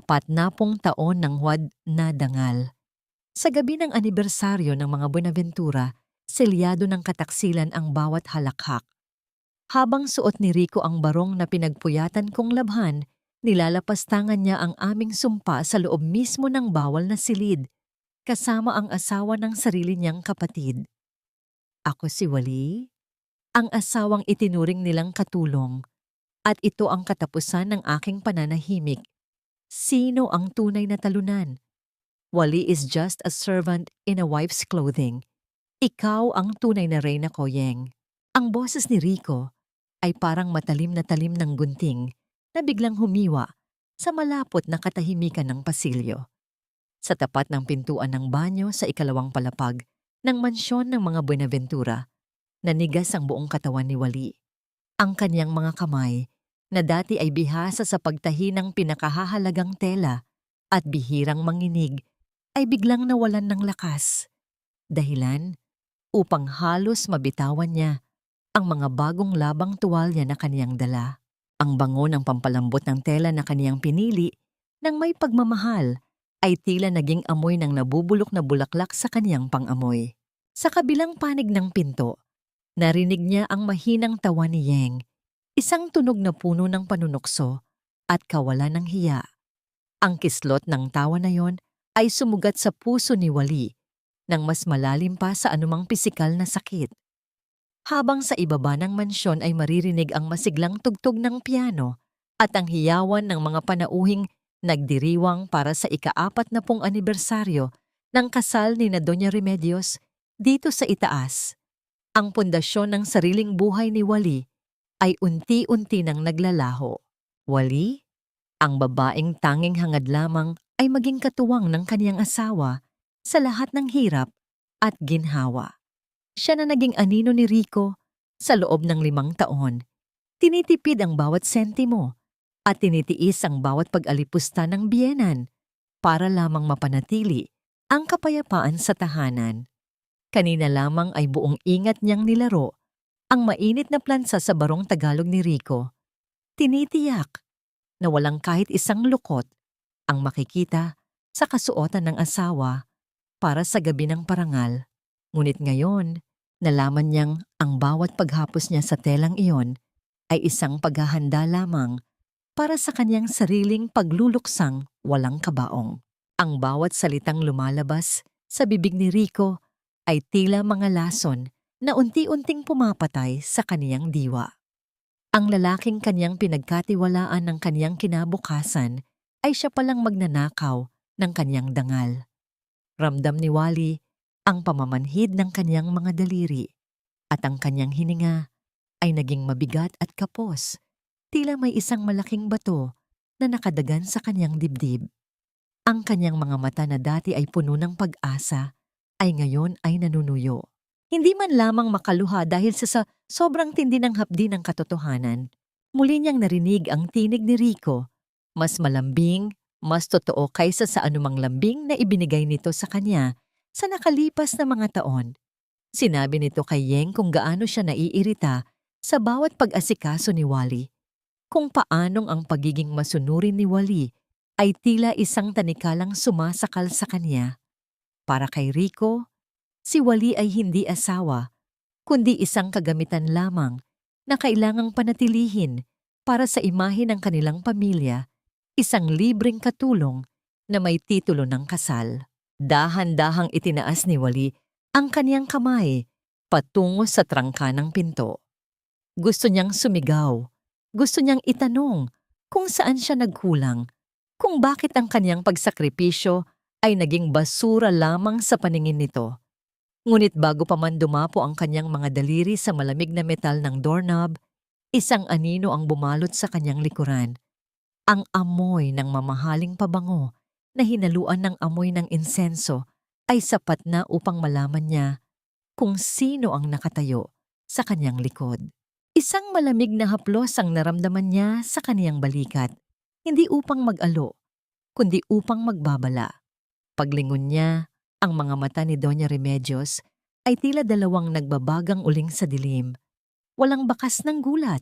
40 ng huwad na dangal. Sa gabi ng anibersaryo ng mga Buenaventura, selyado ng kataksilan ang bawat halakhak. Habang suot ni Rico ang barong na pinagpuyatan kong labhan, nilalapastangan niya ang aming sumpa sa loob mismo ng bawal na silid, kasama ang asawa ng sarili niyang kapatid. Ako si Wally, ang asawang itinuring nilang katulong, at ito ang katapusan ng aking pananahimik. Sino ang tunay na talunan? Wally is just a servant in a wife's clothing. Ikaw ang tunay na reyna ko, Yeng. Ang boses ni Rico ay parang matalim na talim ng gunting na biglang humiwa sa malapot na katahimikan ng pasilyo. Sa tapat ng pintuan ng banyo sa ikalawang palapag ng mansyon ng mga Buenaventura, nanigas ang buong katawan ni Wally. Ang kanyang mga kamay, na dati ay bihasa sa pagtahi ng pinakahahalagang tela at bihirang manginig, ay biglang nawalan ng lakas. Dahilan upang halos mabitawan niya ang mga bagong labang tuwalya na kaniyang dala. Ang bango ng pampalambot ng tela na kaniyang pinili ng may pagmamahal ay tila naging amoy ng nabubulok na bulaklak sa kaniyang pang-amoy. Sa kabilang panig ng pinto, narinig niya ang mahinang tawa ni Yeng, isang tunog na puno ng panunukso at kawalan ng hiya. Ang kislot ng tawa na yon ay sumugat sa puso ni Wally nang mas malalim pa sa anumang pisikal na sakit. Habang sa ibaba ng mansyon ay maririnig ang masiglang tugtog ng piano at ang hiyawan ng mga panauhing nagdiriwang para sa ika-40 anibersaryo ng kasal ni na Doña Remedios dito sa itaas. Ang pundasyon ng sariling buhay ni Wally ay unti-unti nang naglalaho. Wally, ang babaeng tanging hangad lamang ay maging katuwang ng kaniyang asawa sa lahat ng hirap at ginhawa. Siya na naging anino ni Rico sa loob ng 5 taon. Tinitipid ang bawat sentimo at tinitiis ang bawat pag-alipusta ng biyenan para lamang mapanatili ang kapayapaan sa tahanan. Kanina lamang ay buong ingat niyang nilaro ang mainit na plansa sa barong Tagalog ni Rico. Tinitiyak na walang kahit isang lukot ang makikita sa kasuotan ng asawa para sa gabi ng parangal. Ngunit ngayon, nalaman niyang ang bawat paghapos niya sa telang iyon ay isang paghahanda lamang para sa kanyang sariling pagluluksang walang kabaong. Ang bawat salitang lumalabas sa bibig ni Rico ay tila mga lason na unti-unting pumapatay sa kaniyang diwa. Ang lalaking kaniyang pinagkatiwalaan ng kaniyang kinabukasan ay siya palang magnanakaw ng kaniyang dangal. Ramdam ni Wally ang pamamanhid ng kaniyang mga daliri at ang kaniyang hininga ay naging mabigat at kapos, tila may isang malaking bato na nakadagan sa kaniyang dibdib. Ang kaniyang mga mata na dati ay puno ng pag-asa ay ngayon ay nanunuyo. Hindi man lamang makaluha dahil sa sobrang tindi ng hapdi ng katotohanan, muli niyang narinig ang tinig ni Rico, mas malambing, mas totoo kaysa sa anumang lambing na ibinigay nito sa kanya sa nakalipas na mga taon. Sinabi nito kay Yeng kung gaano siya naiirita sa bawat pag-asikaso ni Wally, kung paanong ang pagiging masunurin ni Wally ay tila isang tanikalang sumasakal sa kanya. Para kay Rico, si Wally ay hindi asawa, kundi isang kagamitan lamang na kailangang panatilihin para sa imahe ng kanilang pamilya, isang libreng katulong na may titulo ng kasal. Dahan-dahang itinaas ni Wally ang kaniyang kamay patungo sa trangka ng pinto. Gusto niyang sumigaw, gusto niyang itanong kung saan siya nagkulang, kung bakit ang kaniyang pagsakripisyo ay naging basura lamang sa paningin nito. Ngunit bago pa man dumapo ang kanyang mga daliri sa malamig na metal ng doorknob, isang anino ang bumalot sa kanyang likuran. Ang amoy ng mamahaling pabango na hinaluan ng amoy ng insenso ay sapat na upang malaman niya kung sino ang nakatayo sa kanyang likod. Isang malamig na haplos ang naramdaman niya sa kaniyang balikat, hindi upang mag-alo, kundi upang magbabala. Paglingon niya, ang mga mata ni Doña Remedios ay tila dalawang nagbabagang uling sa dilim. Walang bakas ng gulat,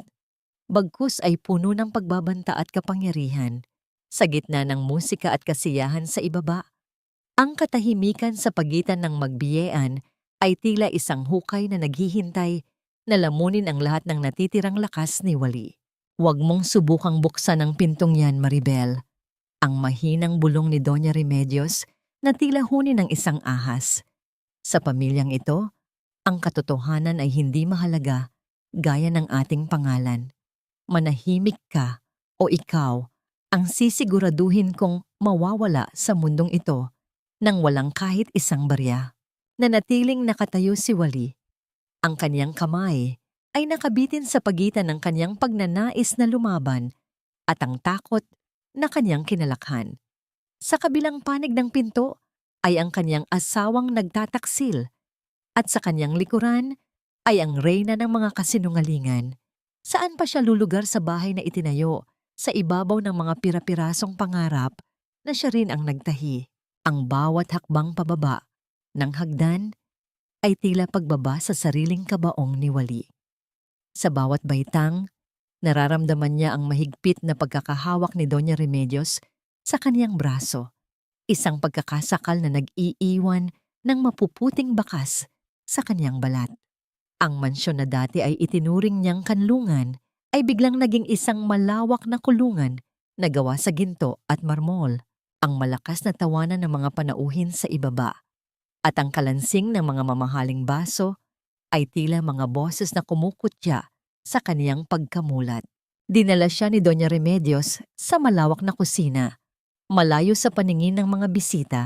bagkus ay puno ng pagbabanta at kapangyarihan. Sa gitna ng musika at kasiyahan sa ibaba, ang katahimikan sa pagitan ng magbiyean ay tila isang hukay na naghihintay na lamunin ang lahat ng natitirang lakas ni Wally. Huwag mong subukang buksan ang pintong yan, Maribel. Ang mahinang bulong ni Doña Remedios na tila huni ng isang ahas. Sa pamilyang ito, ang katotohanan ay hindi mahalaga gaya ng ating pangalan. Manahimik ka o ikaw ang sisiguraduhin kong mawawala sa mundong ito nang walang kahit isang barya. Nanatiling nakatayo si Wally. Ang kanyang kamay ay nakabitin sa pagitan ng kanyang pagnanais na lumaban at ang takot na kanyang kinalakhan. Sa kabilang panig ng pinto ay ang kanyang asawang nagtataksil at sa kanyang likuran ay ang reyna ng mga kasinungalingan. Saan pa siya lulugar sa bahay na itinayo sa ibabaw ng mga pira-pirasong pangarap na siya rin ang nagtahi? Ang bawat hakbang pababa ng hagdan ay tila pagbaba sa sariling kabaong ni Wally. Sa bawat baitang, nararamdaman niya ang mahigpit na pagkakahawak ni Doña Remedios sa kaniyang braso, isang pagkakasakal na nag-iiwan ng mapuputing bakas sa kaniyang balat. Ang mansyon na dati ay itinuring niyang kanlungan ay biglang naging isang malawak na kulungan na gawa sa ginto at marmol. Ang malakas na tawanan ng mga panauhin sa ibaba at ang kalansing ng mga mamahaling baso ay tila mga boses na kumukutya sa kaniyang pagkamulat. Dinala siya ni Doña Remedios sa malawak na kusina, malayo sa paningin ng mga bisita.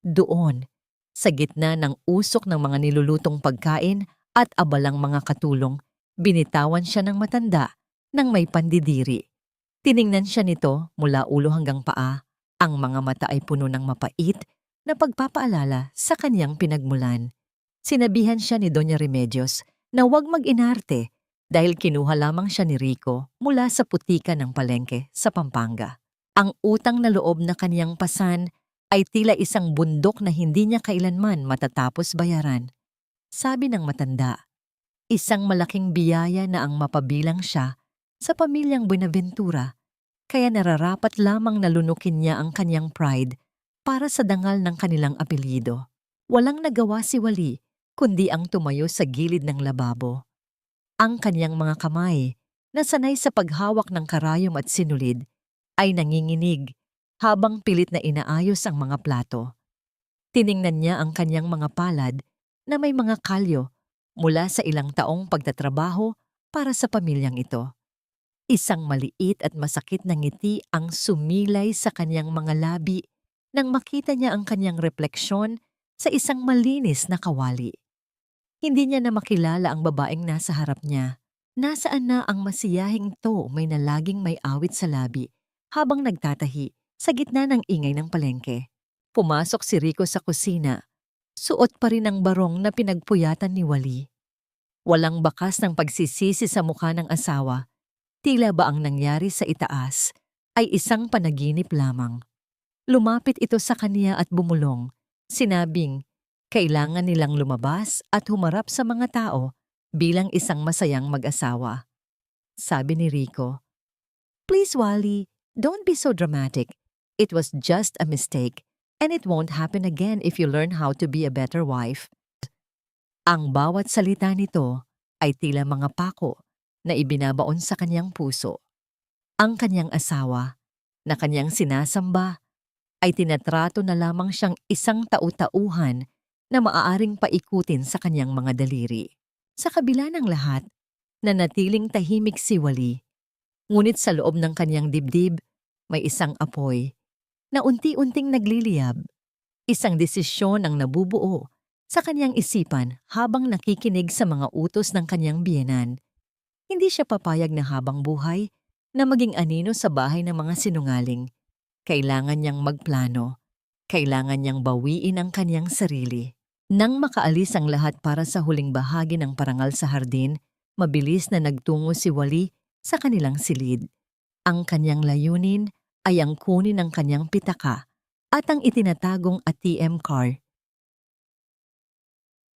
Doon, sa gitna ng usok ng mga nilulutong pagkain at abalang mga katulong, binitawan siya ng matanda nang may pandidiri. Tiningnan siya nito mula ulo hanggang paa. Ang mga mata ay puno ng mapait na pagpapaalala sa kaniyang pinagmulan. Sinabihan siya ni Doña Remedios na huwag mag-inarte dahil kinuha lamang siya ni Rico mula sa putika ng palengke sa Pampanga. Ang utang na loob na kaniyang pasan ay tila isang bundok na hindi niya kailanman matatapos bayaran. Sabi ng matanda, isang malaking biyaya na ang mapabilang siya sa pamilyang Buenaventura, kaya nararapat lamang na lunukin niya ang kanyang pride para sa dangal ng kanilang apelyido. Walang nagawa si Wally kundi ang tumayo sa gilid ng lababo. Ang kanyang mga kamay, na sanay sa paghawak ng karayom at sinulid, ay nanginginig habang pilit na inaayos ang mga plato. Tiningnan niya ang kanyang mga palad na may mga kalyo mula sa ilang taong pagtatrabaho para sa pamilyang ito. Isang maliit at masakit na ngiti ang sumilay sa kanyang mga labi nang makita niya ang kanyang refleksyon sa isang malinis na kawali. Hindi niya na makilala ang babaeng nasa harap niya. Nasaan na ang masiyahing to may na laging may awit sa labi habang nagtatahi sa gitna ng ingay ng palengke. Pumasok si Rico sa kusina. Suot pa rin ang barong na pinagpuyatan ni Wally. Walang bakas ng pagsisisi sa mukha ng asawa. Tila ba ang nangyari sa itaas ay isang panaginip lamang. Lumapit ito sa kaniya at bumulong, sinabing kailangan nilang lumabas at humarap sa mga tao bilang isang masayang mag-asawa. Sabi ni Rico, "Please, Wally, don't be so dramatic. It was just a mistake, and it won't happen again if you learn how to be a better wife." Ang bawat salita nito ay tila mga pako na ibinabaon sa kanyang puso. Ang kanyang asawa, na kanyang sinasamba, ay tinatrato na lamang siyang isang tau-tauhan na maaaring paikutin sa kanyang mga daliri. Sa kabila ng lahat, nanatiling tahimik si Wally. Ngunit sa loob ng kanyang dibdib, may isang apoy na unti-unting nagliliyab. Isang desisyon ang nabubuo sa kanyang isipan habang nakikinig sa mga utos ng kanyang biyenan. Hindi siya papayag na habang buhay na maging anino sa bahay ng mga sinungaling. Kailangan niyang magplano. Kailangan niyang bawiin ang kanyang sarili. Nang makaalis ang lahat para sa huling bahagi ng parangal sa hardin, mabilis na nagtungo si Wally sa kanilang silid. Ang kanyang layunin ay ang kunin ang kanyang pitaka at ang itinatagong ATM card.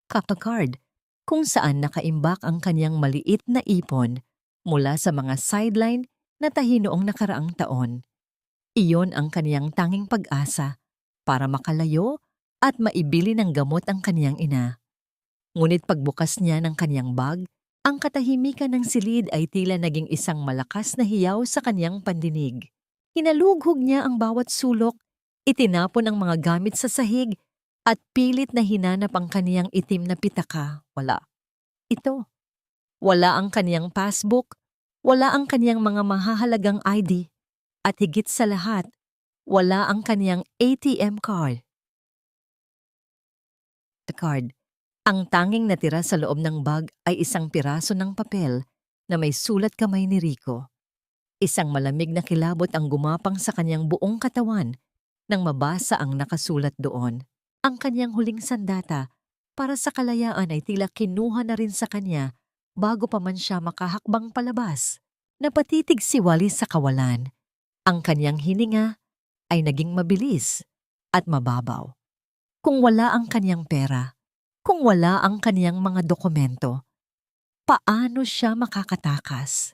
Card, kung saan nakaimbak ang kanyang maliit na ipon mula sa mga sideline na tahi noong nakaraang taon. Iyon ang kaniyang tanging pag-asa para makalayo at maibili ng gamot ang kaniyang ina. Ngunit pagbukas niya ng kaniyang bag, ang katahimikan ng silid ay tila naging isang malakas na hiyaw sa kaniyang pandinig. Hinalughog niya ang bawat sulok, itinapon ang mga gamit sa sahig, at pilit na hinanap ang kaniyang itim na pitaka. Wala. Ito. Wala ang kaniyang passbook, wala ang kaniyang mga mahahalagang ID, at higit sa lahat, wala ang kaniyang ATM card. Ang tanging natira sa loob ng bag ay isang piraso ng papel na may sulat kamay ni Rico. Isang malamig na kilabot ang gumapang sa kanyang buong katawan nang mabasa ang nakasulat doon. Ang kanyang huling sandata para sa kalayaan ay tila kinuha na rin sa kanya bago pa man siya makahakbang palabas. Napatitig si Wally sa kawalan. Ang kanyang hininga ay naging mabilis at mababaw. Kung wala ang kanyang pera, kung wala ang kaniyang mga dokumento, paano siya makakatakas?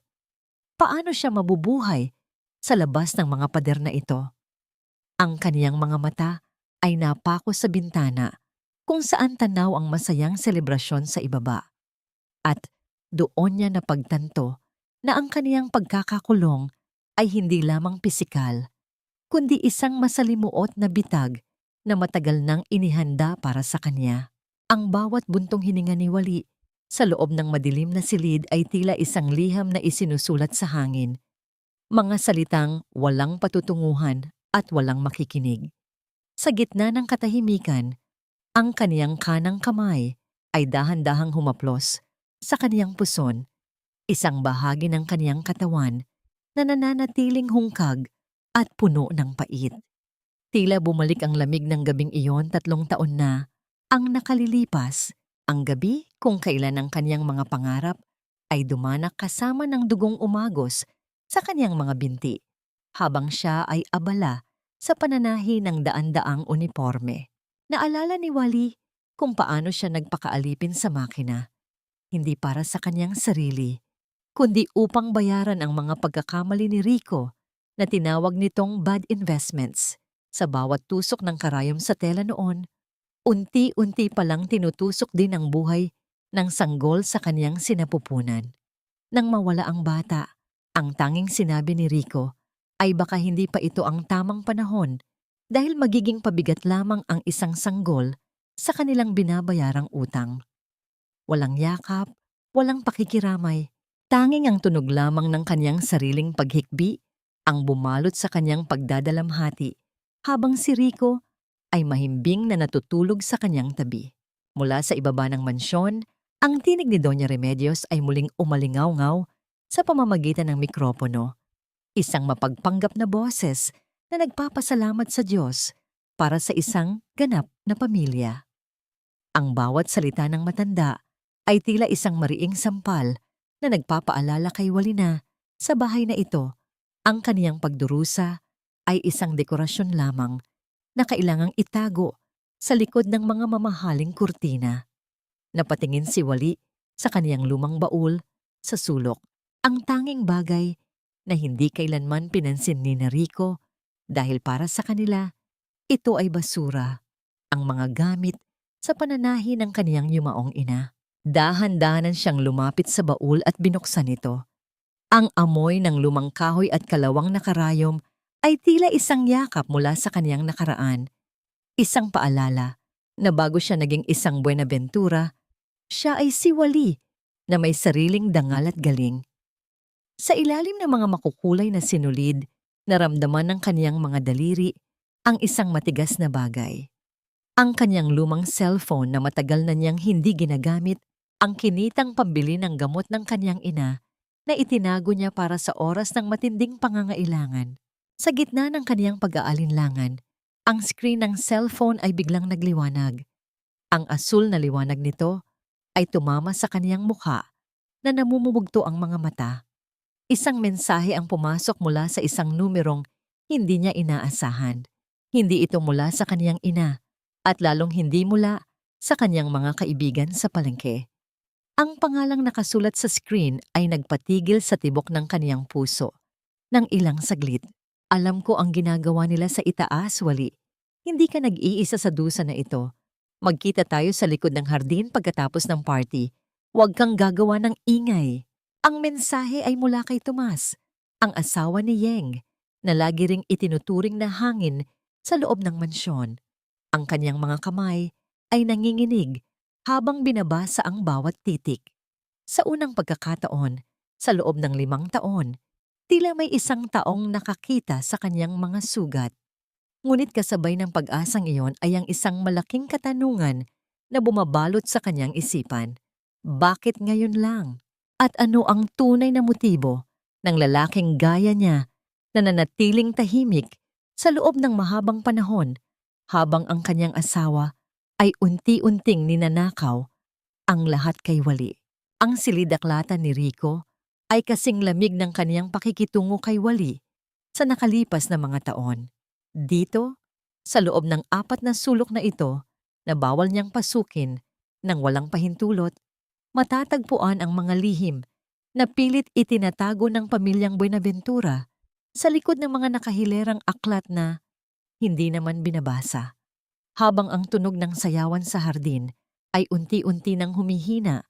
Paano siya mabubuhay sa labas ng mga pader na ito? Ang kaniyang mga mata ay napako sa bintana kung saan tanaw ang masayang selebrasyon sa ibaba. At doon niya napagtanto na ang kaniyang pagkakakulong ay hindi lamang pisikal, kundi isang masalimuot na bitag na matagal nang inihanda para sa kanya. Ang bawat buntong hininga ni Wally sa loob ng madilim na silid ay tila isang liham na isinusulat sa hangin. Mga salitang walang patutunguhan at walang makikinig. Sa gitna ng katahimikan, ang kaniyang kanang kamay ay dahan-dahang humaplos sa kaniyang puson, isang bahagi ng kaniyang katawan na nananatiling hungkag at puno ng pait. Tila bumalik ang lamig ng gabing iyon 3 taon na ang nakalilipas, ang gabi kung kailan ang kaniyang mga pangarap ay dumanak kasama ng dugong umagos sa kaniyang mga binti, habang siya ay abala sa pananahi ng daan-daang uniporme. Naalala ni Wally kung paano siya nagpakaalipin sa makina, hindi para sa kaniyang sarili, kundi upang bayaran ang mga pagkakamali ni Rico na tinawag nitong bad investments. Sa bawat tusok ng karayom sa tela noon, unti-unti palang tinutusok din ang buhay ng sanggol sa kaniyang sinapupunan. Nang mawala ang bata, ang tanging sinabi ni Rico ay baka hindi pa ito ang tamang panahon dahil magiging pabigat lamang ang isang sanggol sa kanilang binabayarang utang. Walang yakap, walang pakikiramay, tanging ang tunog lamang ng kaniyang sariling paghikbi ang bumalot sa kaniyang pagdadalamhati habang si Rico ay mahimbing na natutulog sa kanyang tabi. Mula sa ibaba ng mansyon, ang tinig ni Doña Remedios ay muling umalingaw-ngaw sa pamamagitan ng mikropono. Isang mapagpanggap na boses na nagpapasalamat sa Diyos para sa isang ganap na pamilya. Ang bawat salita ng matanda ay tila isang mariing sampal na nagpapaalala kay Wally na sa bahay na ito, ang kaniyang pagdurusa ay isang dekorasyon lamang na kailangang itago sa likod ng mga mamahaling kurtina. Napatingin si Wally sa kaniyang lumang baul sa sulok, ang tanging bagay na hindi kailanman pinansin ni Rico dahil para sa kanila, ito ay basura, ang mga gamit sa pananahi ng kaniyang yumaong ina. Dahan-dahanan siyang lumapit sa baul at binuksan ito. Ang amoy ng lumang kahoy at kalawang na karayom ay tila isang yakap mula sa kaniyang nakaraan. Isang paalala na bago siya naging isang Buenaventura, siya ay si Wally na may sariling dangal at galing. Sa ilalim ng mga makukulay na sinulid, naramdaman ng kaniyang mga daliri ang isang matigas na bagay. Ang kaniyang lumang cellphone na matagal na niyang hindi ginagamit, ang kinitang pambili ng gamot ng kaniyang ina na itinago niya para sa oras ng matinding pangangailangan. Sa gitna ng kaniyang pag-aalinlangan, ang screen ng cellphone ay biglang nagliwanag. Ang asul na liwanag nito ay tumama sa kaniyang mukha na namumubugto ang mga mata. Isang mensahe ang pumasok mula sa isang numerong hindi niya inaasahan. Hindi ito mula sa kaniyang ina at lalong hindi mula sa kaniyang mga kaibigan sa palengke. Ang pangalang nakasulat sa screen ay nagpatigil sa tibok ng kaniyang puso ng ilang saglit. Alam ko ang ginagawa nila sa itaas, Wali. Hindi ka nag-iisa sa dusa na ito. Magkita tayo sa likod ng hardin pagkatapos ng party. Huwag kang gagawa ng ingay. Ang mensahe ay mula kay Tomas, ang asawa ni Yeng, na lagi ring itinuturing na hangin sa loob ng mansyon. Ang kanyang mga kamay ay nanginginig habang binabasa ang bawat titik. Sa unang pagkakataon, sa loob ng 5 taon, tila may isang taong nakakita sa kanyang mga sugat. Ngunit kasabay ng pag-asang iyon ay ang isang malaking katanungan na bumabalot sa kanyang isipan. Bakit ngayon lang? At ano ang tunay na motibo ng lalaking gaya niya na nanatiling tahimik sa loob ng mahabang panahon habang ang kanyang asawa ay unti-unting ninanakaw ang lahat kay Wali? Ang silidaklatan ni Rico ay kasing lamig ng kaniyang pakikitungo kay Wali sa nakalipas na mga taon. Dito, sa loob ng 4 na sulok na ito na bawal niyang pasukin nang walang pahintulot, matatagpuan ang mga lihim na pilit itinatago ng pamilyang Buenaventura sa likod ng mga nakahilerang aklat na hindi naman binabasa. Habang ang tunog ng sayawan sa hardin ay unti-unti nang humihina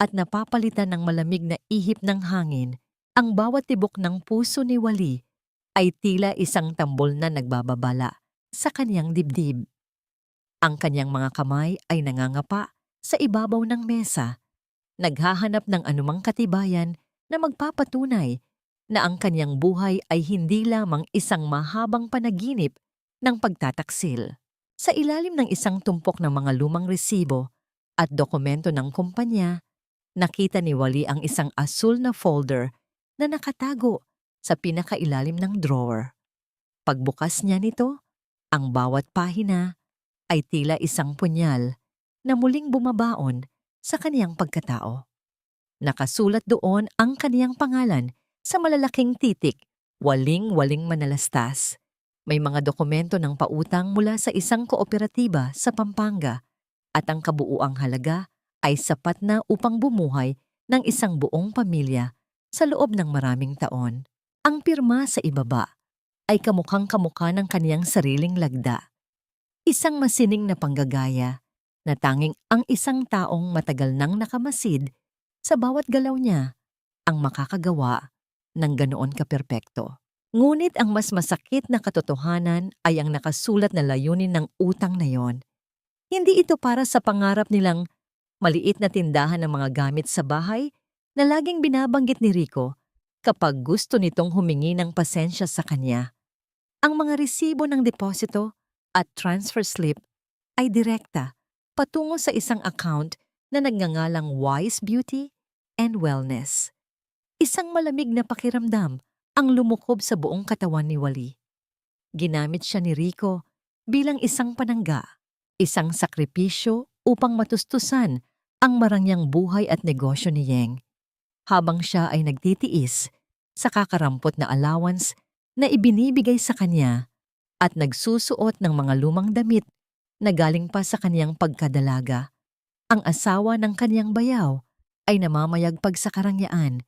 at napapalitan ng malamig na ihip ng hangin, ang bawat tibok ng puso ni Wali ay tila isang tambol na nagbababala sa kanyang dibdib. Ang kanyang mga kamay ay nangangapa sa ibabaw ng mesa, naghahanap ng anumang katibayan na magpapatunay na ang kanyang buhay ay hindi lamang isang mahabang panaginip ng pagtataksil. Sa ilalim ng isang tumpok ng mga lumang resibo at dokumento ng kumpanya, nakita ni Wali ang isang asul na folder na nakatago sa pinakailalim ng drawer. Pagbukas niya nito, ang bawat pahina ay tila isang punyal na muling bumabaon sa kaniyang pagkatao. Nakasulat doon ang kaniyang pangalan sa malalaking titik, waling-waling manalastas. May mga dokumento ng pautang mula sa isang kooperatiba sa Pampanga at ang kabuuang halaga ay sapat na upang bumuhay ng isang buong pamilya sa loob ng maraming taon. Ang pirma sa ibaba ay kamukhang-kamukha ng kaniyang sariling lagda. Isang masining na panggagaya na tanging ang isang taong matagal nang nakamasid sa bawat galaw niya ang makakagawa ng ganoon kaperpekto. Ngunit ang mas masakit na katotohanan ay ang nakasulat na layunin ng utang na yon. Hindi ito para sa pangarap nilang maliit na tindahan ng mga gamit sa bahay na laging binabanggit ni Rico kapag gusto nitong humingi ng pasensya sa kanya. Ang mga resibo ng deposito at transfer slip ay direkta patungo sa isang account na nagngangalang Wise Beauty and Wellness. Isang malamig na pakiramdam ang lumukob sa buong katawan ni Wali. Ginamit siya ni Rico bilang isang panangga, isang sakripisyo upang matustusan ang marangyang buhay at negosyo ni Yeng. Habang siya ay nagtitiis sa kakarampot na allowance na ibinibigay sa kanya at nagsusuot ng mga lumang damit na galing pa sa kaniyang pagkadalaga, ang asawa ng kaniyang bayaw ay namamayagpag sa karangyaan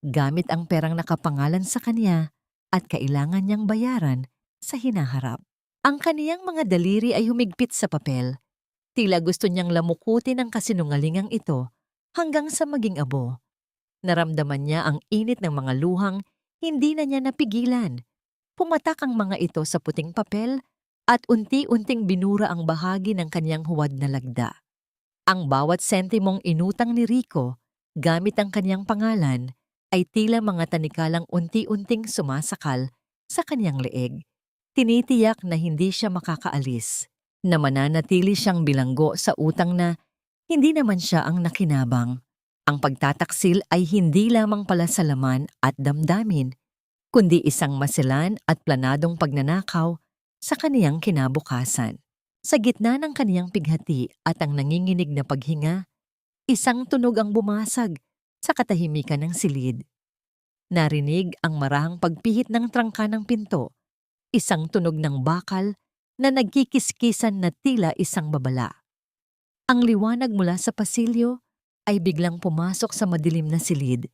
gamit ang perang nakapangalan sa kanya at kailangan niyang bayaran sa hinaharap. Ang kaniyang mga daliri ay humigpit sa papel. Tila gusto niyang lamukutin ang kasinungalingang ito hanggang sa maging abo. Naramdaman niya ang init ng mga luhang hindi na niya napigilan. Pumatak ang mga ito sa puting papel at unti-unting binura ang bahagi ng kanyang huwad na lagda. Ang bawat sentimong inutang ni Rico gamit ang kanyang pangalan ay tila mga tanikalang unti-unting sumasakal sa kanyang leeg. Tinitiyak na hindi siya makakaalis, na mananatili siyang bilanggo sa utang na hindi naman siya ang nakinabang. Ang pagtataksil ay hindi lamang pala sa laman at damdamin, kundi isang masilan at planadong pagnanakaw sa kaniyang kinabukasan. Sa gitna ng kaniyang pighati at ang nanginginig na paghinga, isang tunog ang bumasag sa katahimikan ng silid. Narinig ang marahang pagpihit ng trangka ng pinto, isang tunog ng bakal na nagkikiskisan na tila isang babala. Ang liwanag mula sa pasilyo ay biglang pumasok sa madilim na silid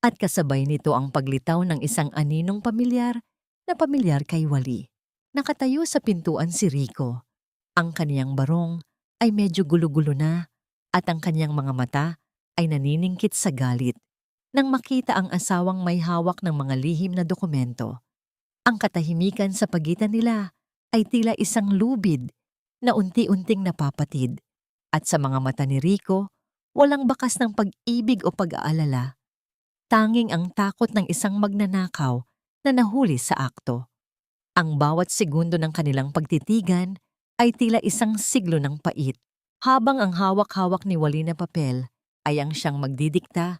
at kasabay nito ang paglitaw ng isang aninong pamilyar na pamilyar kay Wally. Nakatayo sa pintuan si Rico. Ang kaniyang barong ay medyo gulo-gulo na at ang kaniyang mga mata ay naniningkit sa galit nang makita ang asawang may hawak ng mga lihim na dokumento. Ang katahimikan sa pagitan nila ay tila isang lubid na unti-unting napapatid at sa mga mata ni Rico, walang bakas ng pag-ibig o pag-aalala. Tanging ang takot ng isang magnanakaw na nahuli sa akto. Ang bawat segundo ng kanilang pagtitigan ay tila isang siglo ng pait, habang ang hawak-hawak ni Wally na papel ay ang siyang magdidikta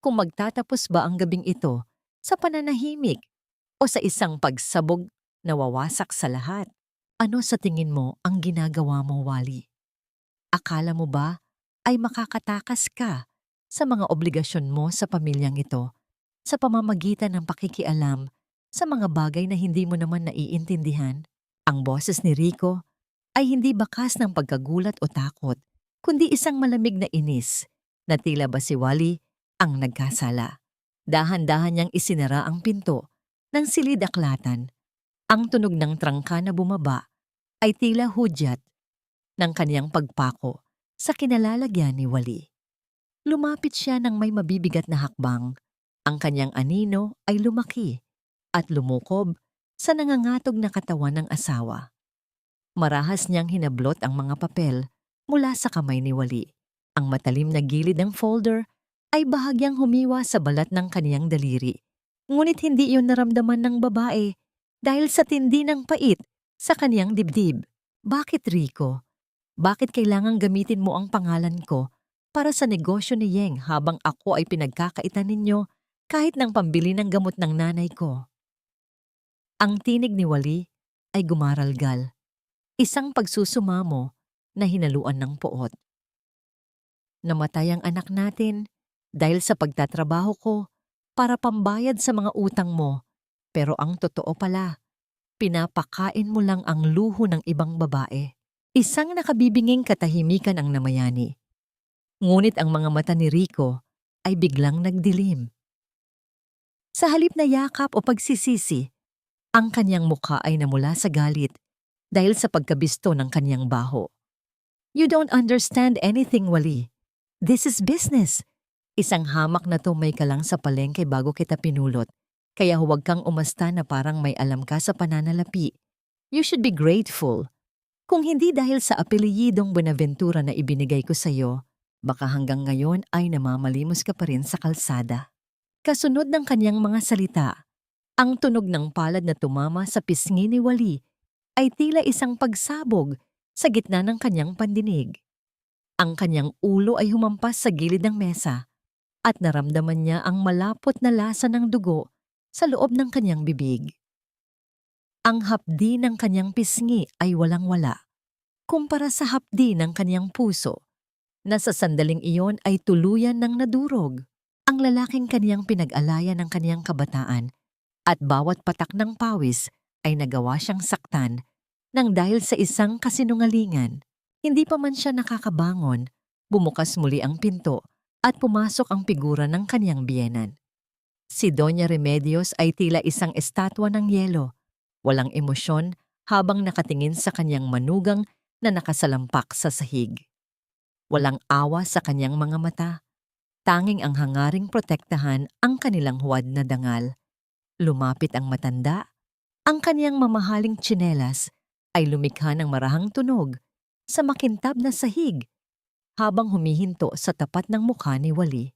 kung magtatapos ba ang gabing ito sa pananahimik o sa isang pagsabog na wawasak sa lahat. Ano sa tingin mo ang ginagawa mo, Wally? Akala mo ba ay makakatakas ka sa mga obligasyon mo sa pamilyang ito sa pamamagitan ng pakikialam sa mga bagay na hindi mo naman naiintindihan? Ang boses ni Rico ay hindi bakas ng pagkagulat o takot, kundi isang malamig na inis na tila ba si Wally ang nagkasala. Dahan-dahan niyang isinara ang pinto ng silid-aklatan. Ang tunog ng trangka na bumaba ay tila hudyat ng kaniyang pagpako sa kinalalagyan ni Wally. Lumapit siya ng may mabibigat na hakbang. Ang kaniyang anino ay lumaki at lumukob sa nangangatog na katawan ng asawa. Marahas niyang hinablot ang mga papel mula sa kamay ni Wally. Ang matalim na gilid ng folder ay bahagyang humiwa sa balat ng kaniyang daliri. Ngunit hindi iyon naramdaman ng babae dahil sa tindi ng pait sa kaniyang dibdib. Bakit, Rico? Bakit kailangang gamitin mo ang pangalan ko para sa negosyo ni Yeng habang ako ay pinagkakaitan ninyo kahit ng pambili ng gamot ng nanay ko? Ang tinig ni Wally ay gumaralgal. Isang pagsusumamo na hinaluan ng poot. Namatay ang anak natin dahil sa pagtatrabaho ko para pambayad sa mga utang mo. Pero ang totoo pala, pinapakain mo lang ang luho ng ibang babae. Isang nakabibinging katahimikan ang namayani. Ngunit ang mga mata ni Rico ay biglang nagdilim. Sa halip na yakap o pagsisisi, ang kanyang mukha ay namula sa galit dahil sa pagkabisto ng kanyang baho. You don't understand anything, Wally. This is business. Isang hamak na tumay ka lang sa palengke bago kita pinulot, kaya huwag kang umasta na parang may alam ka sa pananalapi. You should be grateful. Kung hindi dahil sa apelyidong Buenaventura na ibinigay ko sa iyo, baka hanggang ngayon ay namamalimos ka pa rin sa kalsada. Kasunod ng kanyang mga salita, ang tunog ng palad na tumama sa pisngi ni Wally ay tila isang pagsabog sa gitna ng kanyang pandinig. Ang kanyang ulo ay humampas sa gilid ng mesa at naramdaman niya ang malapot na lasa ng dugo sa loob ng kanyang bibig. Ang hapdi ng kanyang pisngi ay walang-wala kumpara sa hapdi ng kanyang puso na sa sandaling iyon ay tuluyan ng nadurog. Ang lalaking kaniyang pinag-alayan ng kaniyang kabataan at bawat patak ng pawis ay nagawa siyang saktan nang dahil sa isang kasinungalingan. Hindi pa man siya nakakabangon, bumukas muli ang pinto at pumasok ang figura ng kaniyang biyenan. Si Doña Remedios ay tila isang estatwa ng yelo, walang emosyon habang nakatingin sa kanyang manugang na nakasalampak sa sahig. Walang awa sa kanyang mga mata, tanging ang hangaring protektahan ang kanilang huwad na dangal. Lumapit ang matanda, ang kaniyang mamahaling tsinelas ay lumikha ng marahang tunog sa makintab na sahig habang humihinto sa tapat ng mukha ni Wally.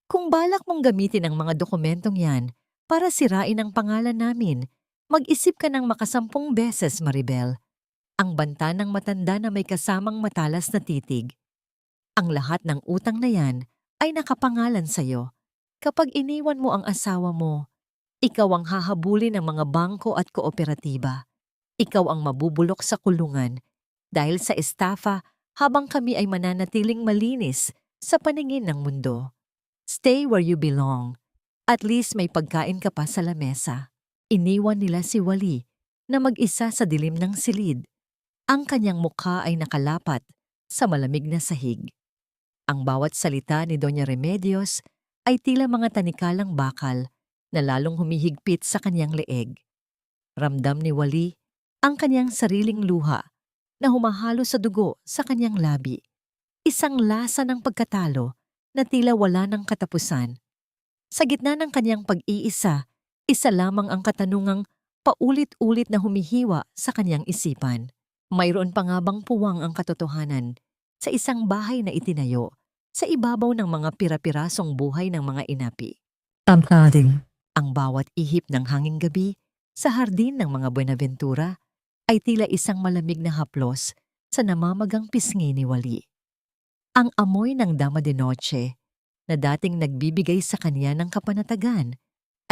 Kung balak mong gamitin ang mga dokumentong yan para sirain ang pangalan namin, mag-isip ka ng makasampung beses, Maribel. Ang banta ng matanda na may kasamang matalas na titig. Ang lahat ng utang na yan ay nakapangalan sa'yo. Kapag iniwan mo ang asawa mo, ikaw ang hahabulin ng mga bangko at kooperatiba. Ikaw ang mabubulok sa kulungan dahil sa estafa habang kami ay mananatiling malinis sa paningin ng mundo. Stay where you belong. At least may pagkain ka pa sa lamesa. Iniwan nila si Wally na mag-isa sa dilim ng silid. Ang kanyang mukha ay nakalapat sa malamig na sahig. Ang bawat salita ni Doña Remedios ay tila mga tanikalang bakal na lalong humihigpit sa kanyang leeg. Ramdam ni Wally ang kanyang sariling luha na humahalo sa dugo sa kanyang labi. Isang lasa ng pagkatalo na tila wala ng katapusan. Sa gitna ng kanyang pag-iisa, isa lamang ang katanungang paulit-ulit na humihiwa sa kanyang isipan. Mayroon pa nga bang puwang ang katotohanan sa isang bahay na itinayo sa ibabaw ng mga pira-pirasong buhay ng mga inapi? Ang bawat ihip ng hanging gabi sa hardin ng mga Buenaventura ay tila isang malamig na haplos sa namamagang pisngi ni Wally. Ang amoy ng Dama de Noche na dating nagbibigay sa kanya ng kapanatagan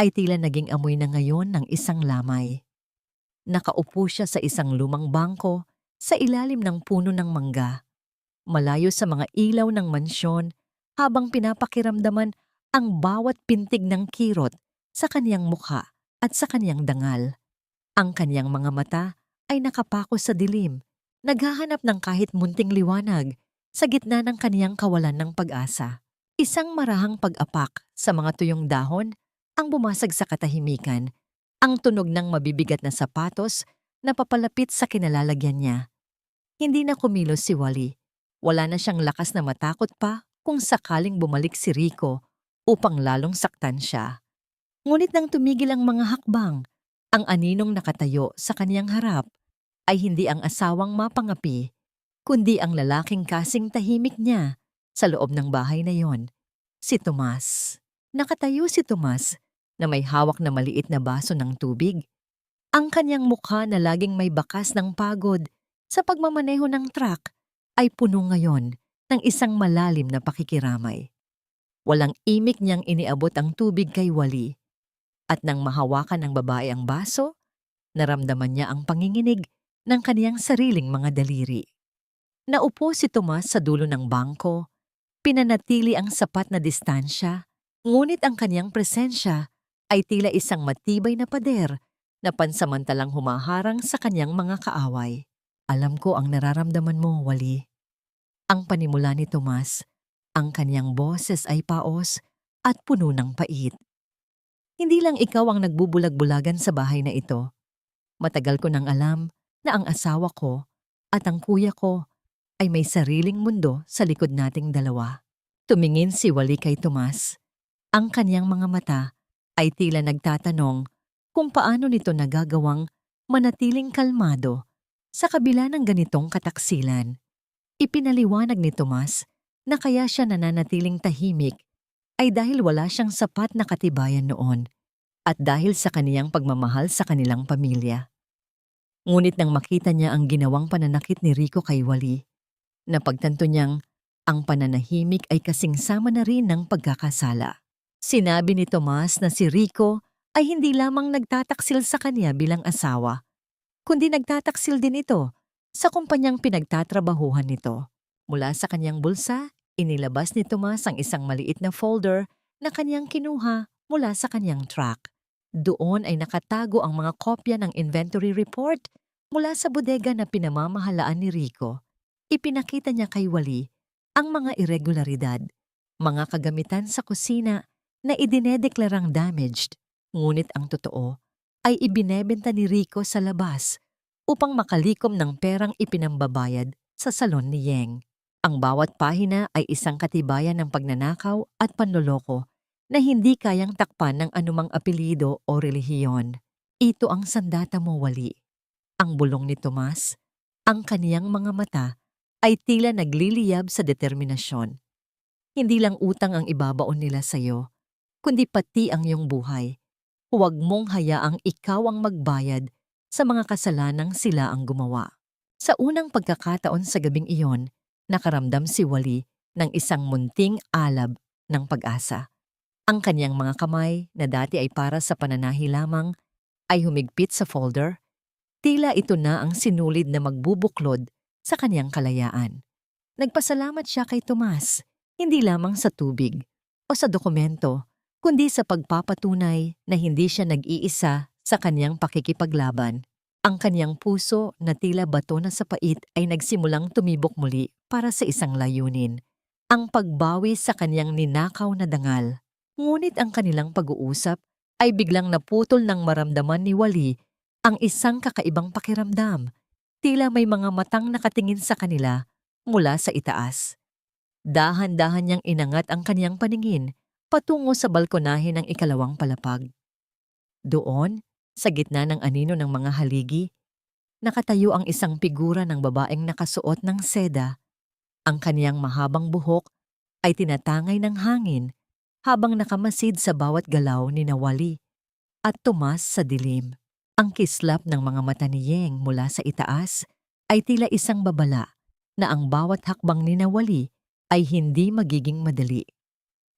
ay tila naging amoy na ngayon ng isang lamay. Nakaupo siya sa isang lumang bangko sa ilalim ng puno ng mangga, malayo sa mga ilaw ng mansyon habang pinapakiramdaman ang bawat pintig ng kirot sa kaniyang mukha at sa kaniyang dangal. Ang kaniyang mga mata ay nakapako sa dilim, naghahanap ng kahit munting liwanag sa gitna ng kaniyang kawalan ng pag-asa. Isang marahang pag-apak sa mga tuyong dahon ang bumasag sa katahimikan, ang tunog ng mabibigat na sapatos na papalapit sa kinalalagyan niya. Hindi na kumilos si Wally. Wala na siyang lakas na matakot pa kung sakaling bumalik si Rico upang lalong saktan siya. Ngunit nang tumigil ang mga hakbang, ang aninong nakatayo sa kaniyang harap ay hindi ang asawang mapangapi, kundi ang lalaking kasing tahimik niya sa loob ng bahay na yon, si Tomas. Nakatayo si Tomas na may hawak na maliit na baso ng tubig. Ang kanyang mukha na laging may bakas ng pagod sa pagmamaneho ng truck ay puno ngayon ng isang malalim na pakikiramay. Walang imik niyang iniabot ang tubig kay Wally. At nang mahawakan ng babae ang baso, naramdaman niya ang panginginig ng kaniyang sariling mga daliri. Naupo si Tomas sa dulo ng bangko, pinanatili ang sapat na distansya, ngunit ang kaniyang presensya ay tila isang matibay na pader na pansamantalang humaharang sa kaniyang mga kaaway. Alam ko ang nararamdaman mo, Wally. Ang panimula ni Tomas, ang kaniyang boses ay paos at puno ng pait. Hindi lang ikaw ang nagbubulag-bulagan sa bahay na ito. Matagal ko nang alam na ang asawa ko at ang kuya ko ay may sariling mundo sa likod nating dalawa. Tumingin si Wally kay Tomas. Ang kaniyang mga mata ay tila nagtatanong kung paano nito nagagawang manatiling kalmado sa kabila ng ganitong kataksilan. Ipinaliwanag ni Tomas na kaya siya nananatiling tahimik ay dahil wala siyang sapat na katibayan noon at dahil sa kaniyang pagmamahal sa kanilang pamilya. Ngunit nang makita niya ang ginawang pananakit ni Rico kay Wally, napagtanto niyang ang pananahimik ay kasing sama na rin ng pagkakasala. Sinabi ni Tomas na si Rico ay hindi lamang nagtataksil sa kanya bilang asawa, kundi nagtataksil din ito sa kumpanyang pinagtatrabahuhan nito. Mula sa kanyang bulsa, inilabas ni Tomas ang isang maliit na folder na kanyang kinuha mula sa kanyang truck. Doon ay nakatago ang mga kopya ng inventory report mula sa bodega na pinamamahalaan ni Rico. Ipinakita niya kay Wally ang mga irregularidad, mga kagamitan sa kusina na idinedeklarang damaged, ngunit ang totoo ay ibinebenta ni Rico sa labas upang makalikom ng perang ipinambabayad sa salon ni Yeng. Ang bawat pahina ay isang katibayan ng pagnanakaw at panloloko na hindi kayang takpan ng anumang apelyido o relihiyon. Ito ang sandata mo, Wally. Ang bulong ni Tomas, ang kaniyang mga mata ay tila nagliliyab sa determinasyon. Hindi lang utang ang ibabaon nila sa iyo, kundi pati ang iyong buhay. Huwag mong hayaang ikaw ang magbayad sa mga kasalanang sila ang gumawa. Sa unang pagkakataon sa gabing iyon, nakaramdam si Wally ng isang munting alab ng pag-asa. Ang kanyang mga kamay na dati ay para sa pananahi lamang ay humigpit sa folder. Tila ito na ang sinulid na magbubuklod sa kanyang kalayaan. Nagpasalamat siya kay Tomas, hindi lamang sa tubig o sa dokumento, kundi sa pagpapatunay na hindi siya nag-iisa sa kanyang pakikipaglaban. Ang kanyang puso na tila bato na sa pait ay nagsimulang tumibok muli para sa isang layunin, ang pagbawi sa kanyang ninakaw na dangal. Ngunit ang kanilang pag-uusap ay biglang naputol ng maramdaman ni Wally Ang isang kakaibang pakiramdam, tila may mga matang nakatingin sa kanila mula sa itaas. Dahan-dahan niyang inangat ang kaniyang paningin patungo sa balkonahe ng ikalawang palapag. Doon, sa gitna ng anino ng mga haligi, nakatayo ang isang figura ng babaeng nakasuot ng seda. Ang kaniyang mahabang buhok ay tinatangay ng hangin habang nakamasid sa bawat galaw ni Nawali at tumas sa dilim. Ang kislap ng mga mata ni Yeng mula sa itaas ay tila isang babala na ang bawat hakbang ni Nawali ay hindi magiging madali.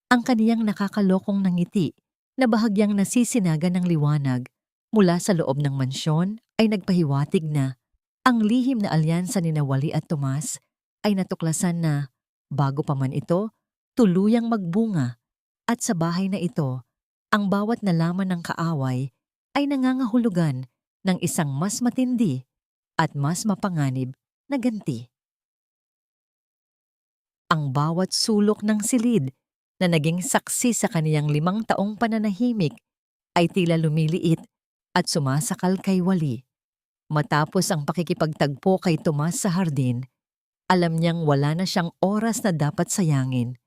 Ang kaniyang nakakalokong ngiti na bahagyang nasisinaga ng liwanag mula sa loob ng mansyon ay nagpahiwatig na ang lihim na alyansa ni Nawali at Tomas ay natuklasan na, bago pa man ito, tuluyang magbunga, at sa bahay na ito, ang bawat nalaman ng kaaway ay nangangahulugan ng isang mas matindi at mas mapanganib na ganti. Ang bawat sulok ng silid na naging saksi sa kaniyang 5 taong pananahimik ay tila lumiliit at sumasakal kay Wali. Matapos ang pakikipagtagpo kay Tomas sa hardin, alam niyang wala na siyang oras na dapat sayangin.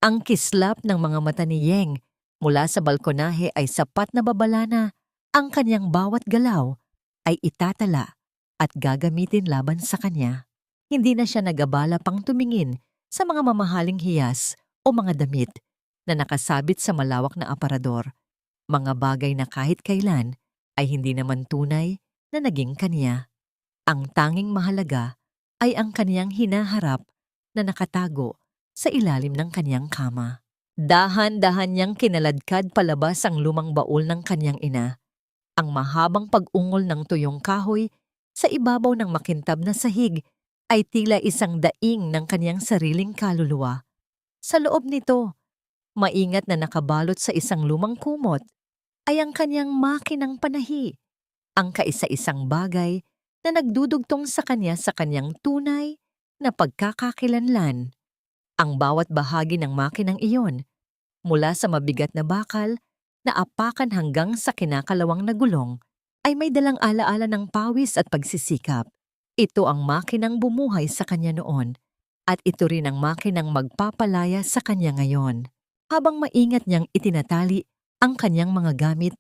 Ang kislap ng mga mata ni Yeng mula sa balkonahe ay sapat na babala na ang kanyang bawat galaw ay itatala at gagamitin laban sa kanya. Hindi na siya nagabala pang tumingin sa mga mamahaling hiyas o mga damit na nakasabit sa malawak na aparador, mga bagay na kahit kailan ay hindi naman tunay na naging kaniya. Ang tanging mahalaga ay ang kaniyang hinaharap na nakatago sa ilalim ng kaniyang kama. Dahan-dahan niyang kinaladkad palabas ang lumang baul ng kaniyang ina, ang mahabang pag-ungol ng tuyong kahoy sa ibabaw ng makintab na sahig ay tila isang daing ng kaniyang sariling kaluluwa. Sa loob nito, maingat na nakabalot sa isang lumang kumot, ay ang kaniyang makinang panahi, ang kaisa-isang bagay na nagdudugtong sa kanyang tunay na pagkakakilanlan. Ang bawat bahagi ng makinang iyon, mula sa mabigat na bakal na apakan hanggang sa kinakalawang na gulong, ay may dalang alaala ng pawis at pagsisikap. Ito ang makinang bumuhay sa kanya noon, at ito rin ang makinang magpapalaya sa kanya ngayon. Habang maingat niyang itinatali ang kanyang mga gamit,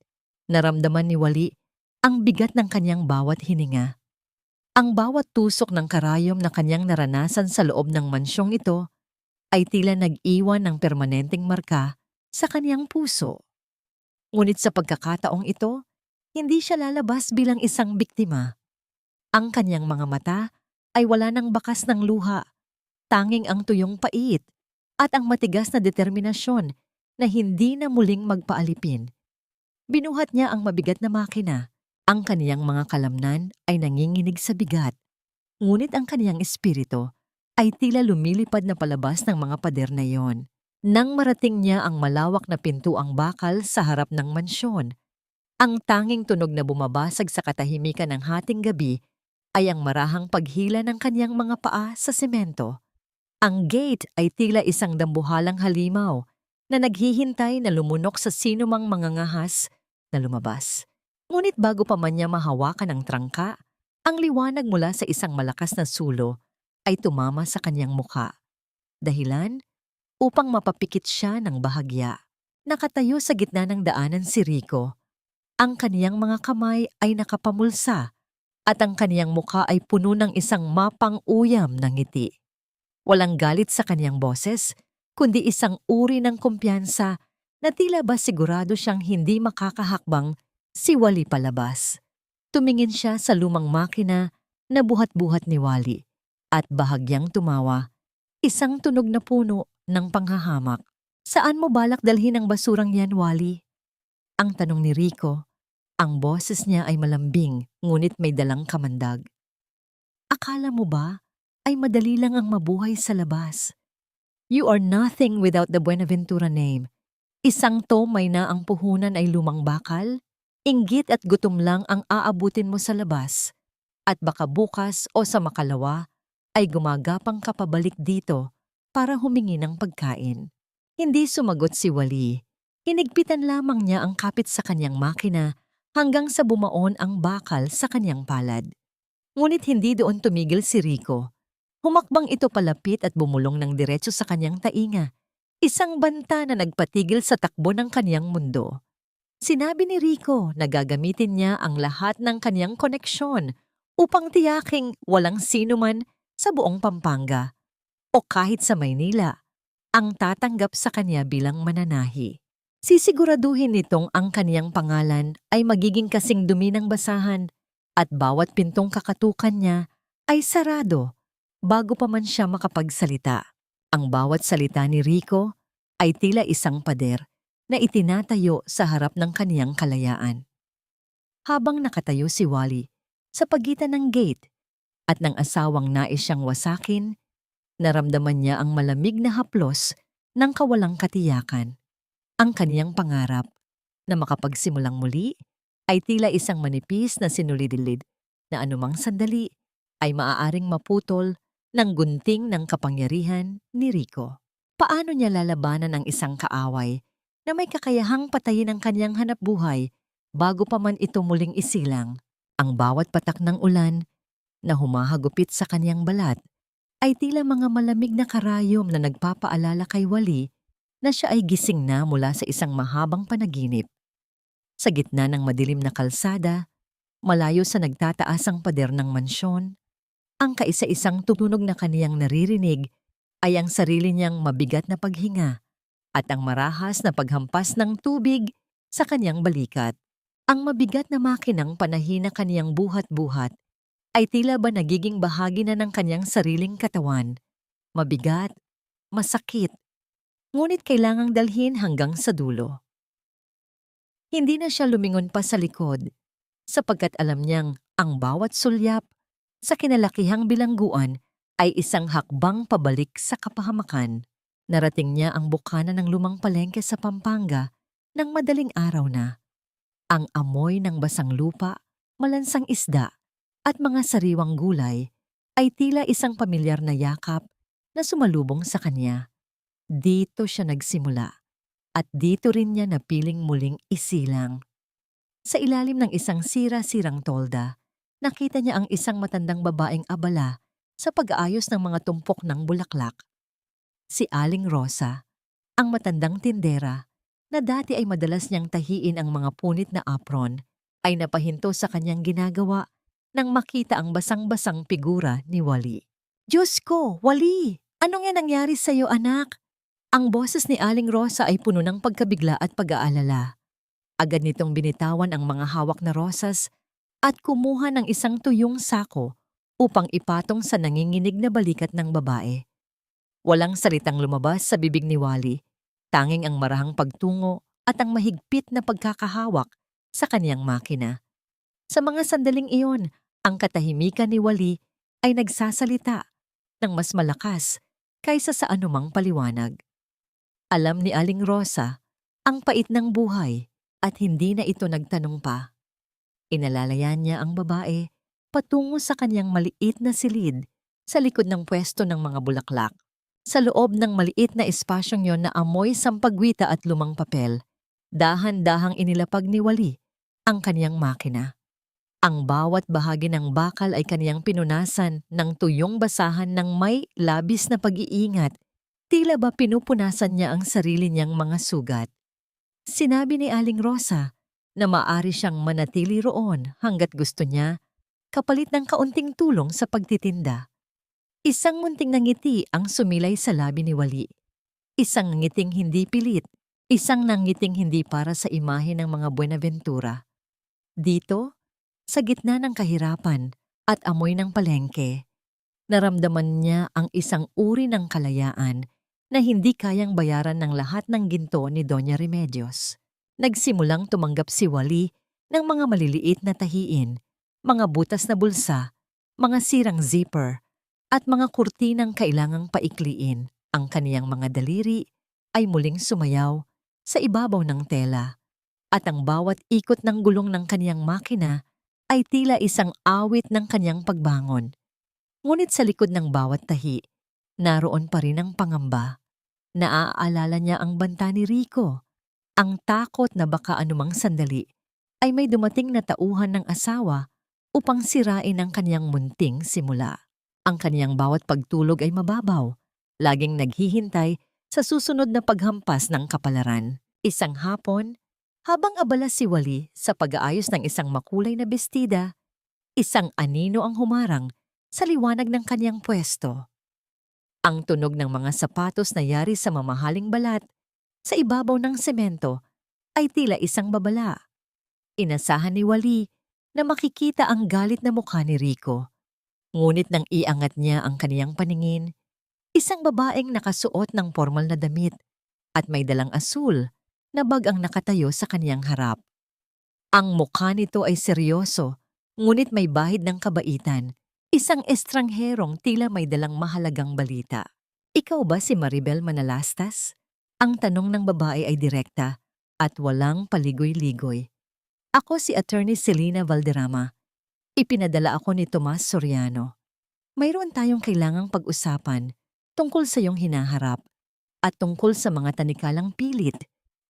naramdaman ni Wali ang bigat ng kanyang bawat hininga. Ang bawat tusok ng karayom na kanyang naranasan sa loob ng mansyong ito ay tila nag-iwan ng permanenteng marka sa kanyang puso. Ngunit sa pagkakataong ito, hindi siya lalabas bilang isang biktima. Ang kanyang mga mata ay wala ng bakas ng luha, tanging ang tuyong pait at ang matigas na determinasyon na hindi na muling magpaalipin. Binuhat niya ang mabigat na makina. Ang kaniyang mga kalamnan ay nanginginig sa bigat, ngunit ang kaniyang espiritu ay tila lumilipad na palabas ng mga pader na iyon. Nang marating niya ang malawak na pintuang bakal sa harap ng mansyon, ang tanging tunog na bumabasag sa katahimikan ng hating gabi ay ang marahang paghila ng kaniyang mga paa sa semento. Ang gate ay tila isang dambuhalang halimaw na naghihintay na lumunok sa sinumang mangangahas na lumabas. Ngunit bago pa man niya mahawakan ang trangka, ang liwanag mula sa isang malakas na sulo ay tumama sa kanyang mukha. Dahilan upang mapapikit siya ng bahagya. Nakatayo sa gitna ng daanan si Rico. Ang kaniyang mga kamay ay nakapamulsa at ang kaniyang mukha ay puno ng isang mapang-uyam na ngiti. Walang galit sa kaniyang boses, kundi isang uri ng kumpiyansa na tila ba sigurado siyang hindi makakahakbang si Wali palabas. Tumingin siya sa lumang makina na buhat-buhat ni Wali at bahagyang tumawa, isang tunog na puno ng panghahamak. Saan mo balak dalhin ang basurang yan, Wali? Ang tanong ni Rico. Ang boses niya ay malambing ngunit may dalang kamandag. Akala mo ba ay madali lang ang mabuhay sa labas? You are nothing without the Buenaventura name. Isang tomay na ang puhunan ay lumang bakal, inggit at gutom lang ang aabutin mo sa labas, at baka bukas o sa makalawa ay gumagapang ka pabalik dito para humingi ng pagkain. Hindi sumagot si Wali. Hinigpitan lamang niya ang kapit sa kanyang makina hanggang sa bumaon ang bakal sa kanyang palad. Ngunit hindi doon tumigil si Rico. Humakbang ito palapit at bumulong ng diretso sa kanyang tainga. Isang banta na nagpatigil sa takbo ng kanyang mundo. Sinabi ni Rico na gagamitin niya ang lahat ng kanyang koneksyon upang tiyaking walang sinuman sa buong Pampanga o kahit sa Maynila ang tatanggap sa kanya bilang mananahi. Sisiguraduhin nitong ang kaniyang pangalan ay magiging kasing dumi ng basahan at bawat pintong kakatukan niya ay sarado bago pa man siya makapagsalita. Ang bawat salita ni Rico ay tila isang pader na itinatayo sa harap ng kaniyang kalayaan. Habang nakatayo si Wally sa pagitan ng gate at ng asawang nais siyang wasakin, naramdaman niya ang malamig na haplos ng kawalang katiyakan. Ang kaniyang pangarap na makapagsimulang muli ay tila isang manipis na sinulidilid na anumang sandali ay maaaring maputol ng gunting ng kapangyarihan ni Rico. Paano niya lalabanan ang isang kaaway na may kakayahang patayin ang kaniyang hanapbuhay bago pa man ito muling isilang? Ang bawat patak ng ulan na humahagupit sa kaniyang balat ay tila mga malamig na karayom na nagpapaalala kay Wally na siya ay gising na mula sa isang mahabang panaginip. Sa gitna ng madilim na kalsada, malayo sa nagtataasang pader ng mansyon, ang kaisa-isang tutunog na kaniyang naririnig ay ang sarili niyang mabigat na paghinga at ang marahas na paghampas ng tubig sa kaniyang balikat. Ang mabigat na makinang panahina kaniyang buhat-buhat ay tila ba nagiging bahagi na ng kaniyang sariling katawan. Mabigat, masakit, ngunit kailangang dalhin hanggang sa dulo. Hindi na siya lumingon pa sa likod sapagkat alam niyang ang bawat sulyap sa kinalakihang bilangguan ay isang hakbang pabalik sa kapahamakan. Narating niya ang bukana ng lumang palengke sa Pampanga ng madaling araw na. Ang amoy ng basang lupa, malansang isda at mga sariwang gulay ay tila isang pamilyar na yakap na sumalubong sa kanya. Dito siya nagsimula at dito rin niya napiling muling isilang. Sa ilalim ng isang sira-sirang tolda, nakita niya ang isang matandang babaeng abala sa pag-aayos ng mga tumpok ng bulaklak. Si Aling Rosa, ang matandang tindera na dati ay madalas niyang tahiin ang mga punit na apron, ay napahinto sa kanyang ginagawa nang makita ang basang-basang figura ni Wally. "Diyos ko, Wally! Anong yan nangyari sa'yo, anak?" Ang boses ni Aling Rosa ay puno ng pagkabigla at pag-aalala. Agad nitong binitawan ang mga hawak na rosas at kumuha ng isang tuyong sako upang ipatong sa nanginginig na balikat ng babae. Walang salitang lumabas sa bibig ni Wally, tanging ang marahang pagtungo at ang mahigpit na pagkakahawak sa kaniyang makina. Sa mga sandaling iyon, ang katahimikan ni Wally ay nagsasalita ng mas malakas kaysa sa anumang paliwanag. Alam ni Aling Rosa ang pait ng buhay at hindi na ito nagtanong pa. Inalalayan niya ang babae patungo sa kanyang maliit na silid sa likod ng pwesto ng mga bulaklak. Sa loob ng maliit na espasyong yon na amoy sampagwita at lumang papel, dahan-dahang inilapag ni Wally ang kaniyang makina. Ang bawat bahagi ng bakal ay kaniyang pinunasan ng tuyong basahan ng may labis na pag-iingat. Tila ba pinupunasan niya ang sarili niyang mga sugat. Sinabi ni Aling Rosa na maaari siyang manatili roon hanggat gusto niya, kapalit ng kaunting tulong sa pagtitinda. Isang munting nangiti ang sumilay sa labi ni Wally. Isang ngiting hindi pilit, isang nangiting hindi para sa imahe ng mga Buenaventura. Dito, sa gitna ng kahirapan at amoy ng palengke, naramdaman niya ang isang uri ng kalayaan na hindi kayang bayaran ng lahat ng ginto ni Doña Remedios. Nagsimulang tumanggap si Wally ng mga maliliit na tahiin, mga butas na bulsa, mga sirang zipper, at mga kurtinang kailangang paikliin. Ang kaniyang mga daliri ay muling sumayaw sa ibabaw ng tela, at ang bawat ikot ng gulong ng kaniyang makina ay tila isang awit ng kaniyang pagbangon. Ngunit sa likod ng bawat tahi, naroon pa rin ang pangamba. Naaalala niya ang banta ni Rico, ang takot na baka anumang sandali ay may dumating na tauhan ng asawa upang sirain ang kaniyang munting simula. Ang kaniyang bawat pagtulog ay mababaw, laging naghihintay sa susunod na paghampas ng kapalaran. Isang hapon, habang abala si Wally sa pag-aayos ng isang makulay na bestida, isang anino ang humarang sa liwanag ng kaniyang pwesto. Ang tunog ng mga sapatos na yari sa mamahaling balat sa ibabaw ng semento ay tila isang babala. Inasahan ni Wally na makikita ang galit na mukha ni Rico. Ngunit nang iangat niya ang kaniyang paningin, isang babaeng nakasuot ng formal na damit at may dalang asul na bag ang nakatayo sa kaniyang harap. Ang mukha nito ay seryoso, ngunit may bahid ng kabaitan. Isang estrangherong tila may dalang mahalagang balita. Ikaw ba si Maribel Manalastas? Ang tanong ng babae ay direkta at walang paligoy-ligoy. Ako si Attorney Selena Valderrama. Ipinadala ako ni Tomas Soriano. Mayroon tayong kailangang pag-usapan tungkol sa iyong hinaharap at tungkol sa mga tanikalang pilit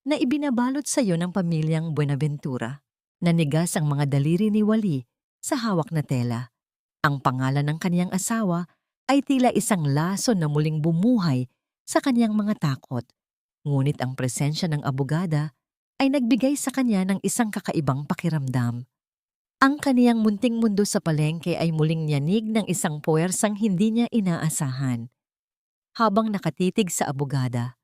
na ibinabalot sa iyo ng pamilyang Buenaventura. Nanigas ang mga daliri ni Wally sa hawak na tela. Ang pangalan ng kaniyang asawa ay tila isang laso na muling bumuhay sa kaniyang mga takot. Ngunit ang presensya ng abogada ay nagbigay sa kanya ng isang kakaibang pakiramdam. Ang kaniyang munting mundo sa palengke ay muling yanig ng isang puwersang hindi niya inaasahan. Habang nakatitig sa abogada,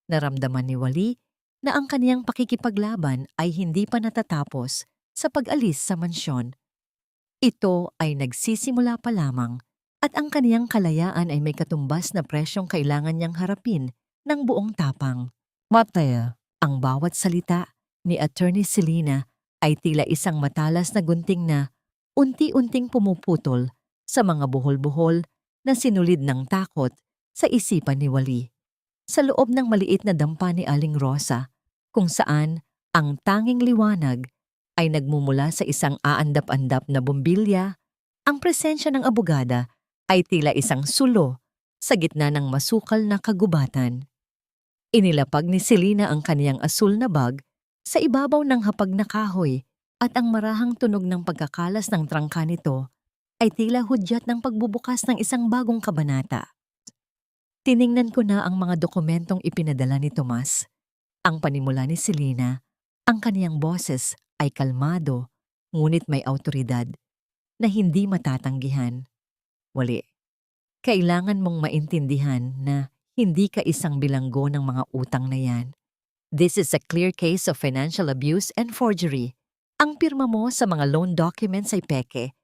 naramdaman ni Wally na ang kaniyang pakikipaglaban ay hindi pa natatapos sa pag-alis sa mansyon. Ito ay nagsisimula pa lamang at ang kaniyang kalayaan ay may katumbas na presyong kailangan niyang harapin ng buong tapang. Mataya, ang bawat salita ni Attorney Selena ay tila isang matalas na gunting na unti-unting pumuputol sa mga buhol-buhol na sinulid ng takot sa isipan ni Wally. Sa loob ng maliit na dampa ni Aling Rosa, kung saan ang tanging liwanag ay nagmumula sa isang aandap-andap na bumbilya, ang presensya ng abogada ay tila isang sulo sa gitna ng masukal na kagubatan. Inilapag ni Selena ang kaniyang asul na bag sa ibabaw ng hapag na kahoy at ang marahang tunog ng pagkakalas ng trangka nito ay tila hudyat ng pagbubukas ng isang bagong kabanata. Tiningnan ko na ang mga dokumentong ipinadala ni Tomas. Ang panimula ni Selena, ang kaniyang boses ay kalmado, ngunit may awtoridad na hindi matatanggihan. Wally, kailangan mong maintindihan na hindi ka isang bilanggo ng mga utang na yan. This is a clear case of financial abuse and forgery. Ang pirma mo sa mga loan documents ay peke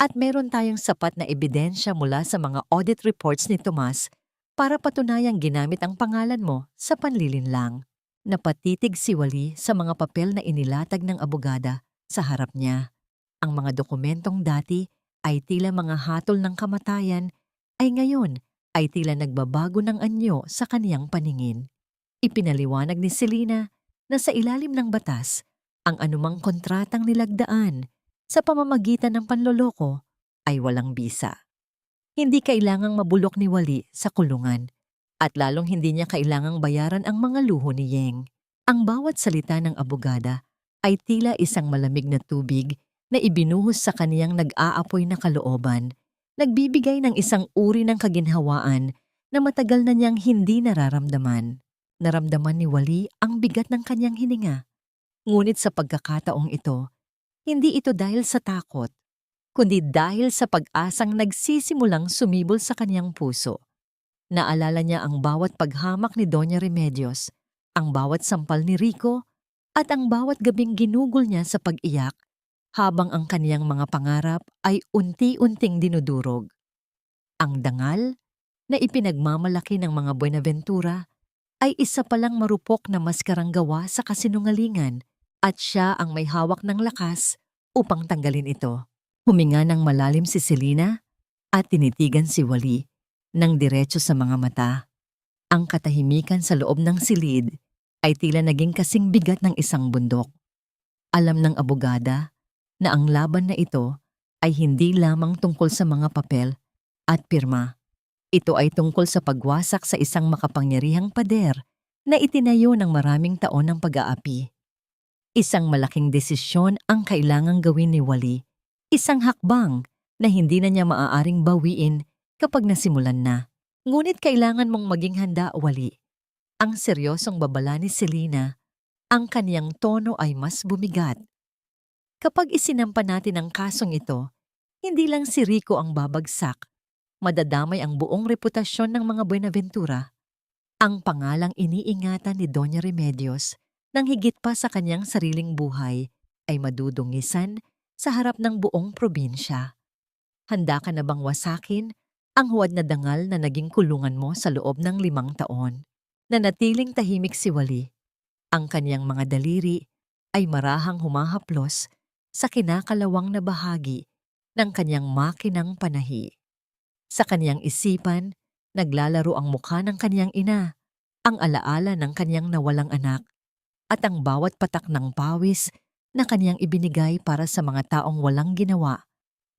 at meron tayong sapat na ebidensya mula sa mga audit reports ni Tomas para patunayang ginamit ang pangalan mo sa panlilinlang. Napatitig si Wally sa mga papel na inilatag ng abogada sa harap niya. Ang mga dokumentong dati ay tila mga hatol ng kamatayan ay ngayon ay tila nagbabago ng anyo sa kaniyang paningin. Ipinaliwanag ni Selena na sa ilalim ng batas, ang anumang kontratang nilagdaan sa pamamagitan ng panloloko ay walang bisa. Hindi kailangang mabulok ni Wally sa kulungan at lalong hindi niya kailangang bayaran ang mga luho ni Yeng. Ang bawat salita ng abogada ay tila isang malamig na tubig na ibinuhos sa kaniyang nag-aapoy na kalooban, nagbibigay ng isang uri ng kaginhawaan na matagal na niyang hindi nararamdaman. Naramdaman ni Wally ang bigat ng kaniyang hininga. Ngunit sa pagkakataong ito, hindi ito dahil sa takot, kundi dahil sa pag-asang nagsisimulang sumibol sa kaniyang puso. Naalala niya ang bawat paghamak ni Doña Remedios, ang bawat sampal ni Rico, at ang bawat gabing ginugol niya sa pag-iyak habang ang kaniyang mga pangarap ay unti-unting dinudurog. Ang dangal na ipinagmamalaki ng mga Buenaventura ay isa palang marupok na maskarang gawa sa kasinungalingan at siya ang may hawak ng lakas upang tanggalin ito. Huminga ng malalim si Selena at tinitigan si Wally ng diretso sa mga mata. Ang katahimikan sa loob ng silid ay tila naging kasing bigat ng isang bundok. Alam ng abogada na ang laban na ito ay hindi lamang tungkol sa mga papel at pirma. Ito ay tungkol sa pagwasak sa isang makapangyarihang pader na itinayo ng maraming taon ng pag-aapi. Isang malaking desisyon ang kailangang gawin ni Wally. Isang hakbang na hindi na niya maaaring bawiin kapag nasimulan na. Ngunit kailangan mong maging handa, Wally. Ang seryosong babala ni Selena, ang kaniyang tono ay mas bumigat. Kapag isinampa natin ang kasong ito, hindi lang si Rico ang babagsak. Madadamay ang buong reputasyon ng mga Buenaventura. Ang pangalang iniingatan ni Doña Remedios nang higit pa sa kanyang sariling buhay ay madudungisan sa harap ng buong probinsya. Handa ka na bang wasakin ang huwad na dangal na naging kulungan mo sa loob ng 5 taon? Nanatiling tahimik si Wally. Ang kanyang mga daliri ay marahang humahaplos sa kinakalawang na bahagi ng kanyang makinang panahi. Sa kanyang isipan, naglalaro ang mukha ng kanyang ina, ang alaala ng kanyang nawalang anak, at ang bawat patak ng pawis na kanyang ibinigay para sa mga taong walang ginawa,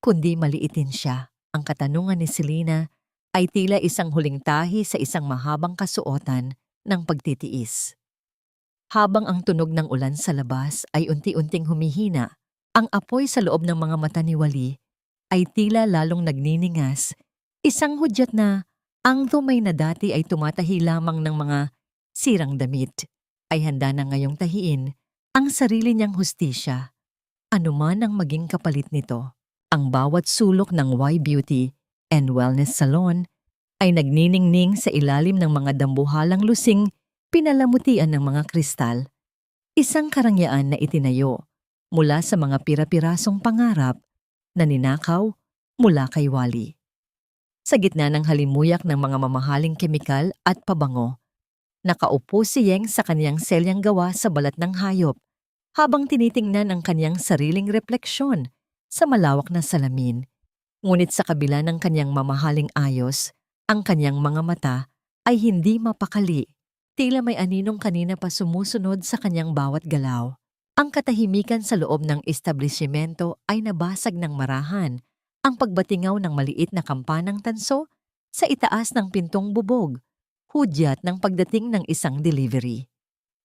kundi maliitin siya. Ang katanungan ni Selena ay tila isang huling tahi sa isang mahabang kasuotan ng pagtitiis. Habang ang tunog ng ulan sa labas ay unti-unting humihina, ang apoy sa loob ng mga mata ni Wally ay tila lalong nagniningas, isang hudyat na ang tumay na dati ay tumatahi lamang ng mga sirang damit, ay handa na ngayong tahiin ang sarili niyang hustisya. Ano man ang maging kapalit nito, ang bawat sulok ng Y-Beauty and Wellness Salon ay nagniningning sa ilalim ng mga dambuhalang lusing pinalamutian ng mga kristal. Isang karangyaan na itinayo mula sa mga pira-pirasong pangarap na ninakaw mula kay Wally. Sa gitna ng halimuyak ng mga mamahaling kemikal at pabango, nakaupo si Yeng sa kanyang selyang gawa sa balat ng hayop habang tinitingnan ang kanyang sariling refleksyon sa malawak na salamin. Ngunit sa kabila ng kanyang mamahaling ayos, ang kanyang mga mata ay hindi mapakali. Tila may aninong kanina pa sumusunod sa kanyang bawat galaw. Ang katahimikan sa loob ng establishmento ay nabasag ng marahan. Ang pagbatingaw ng maliit na kampanang tanso sa itaas ng pintong bubog, hudyat ng pagdating ng isang delivery.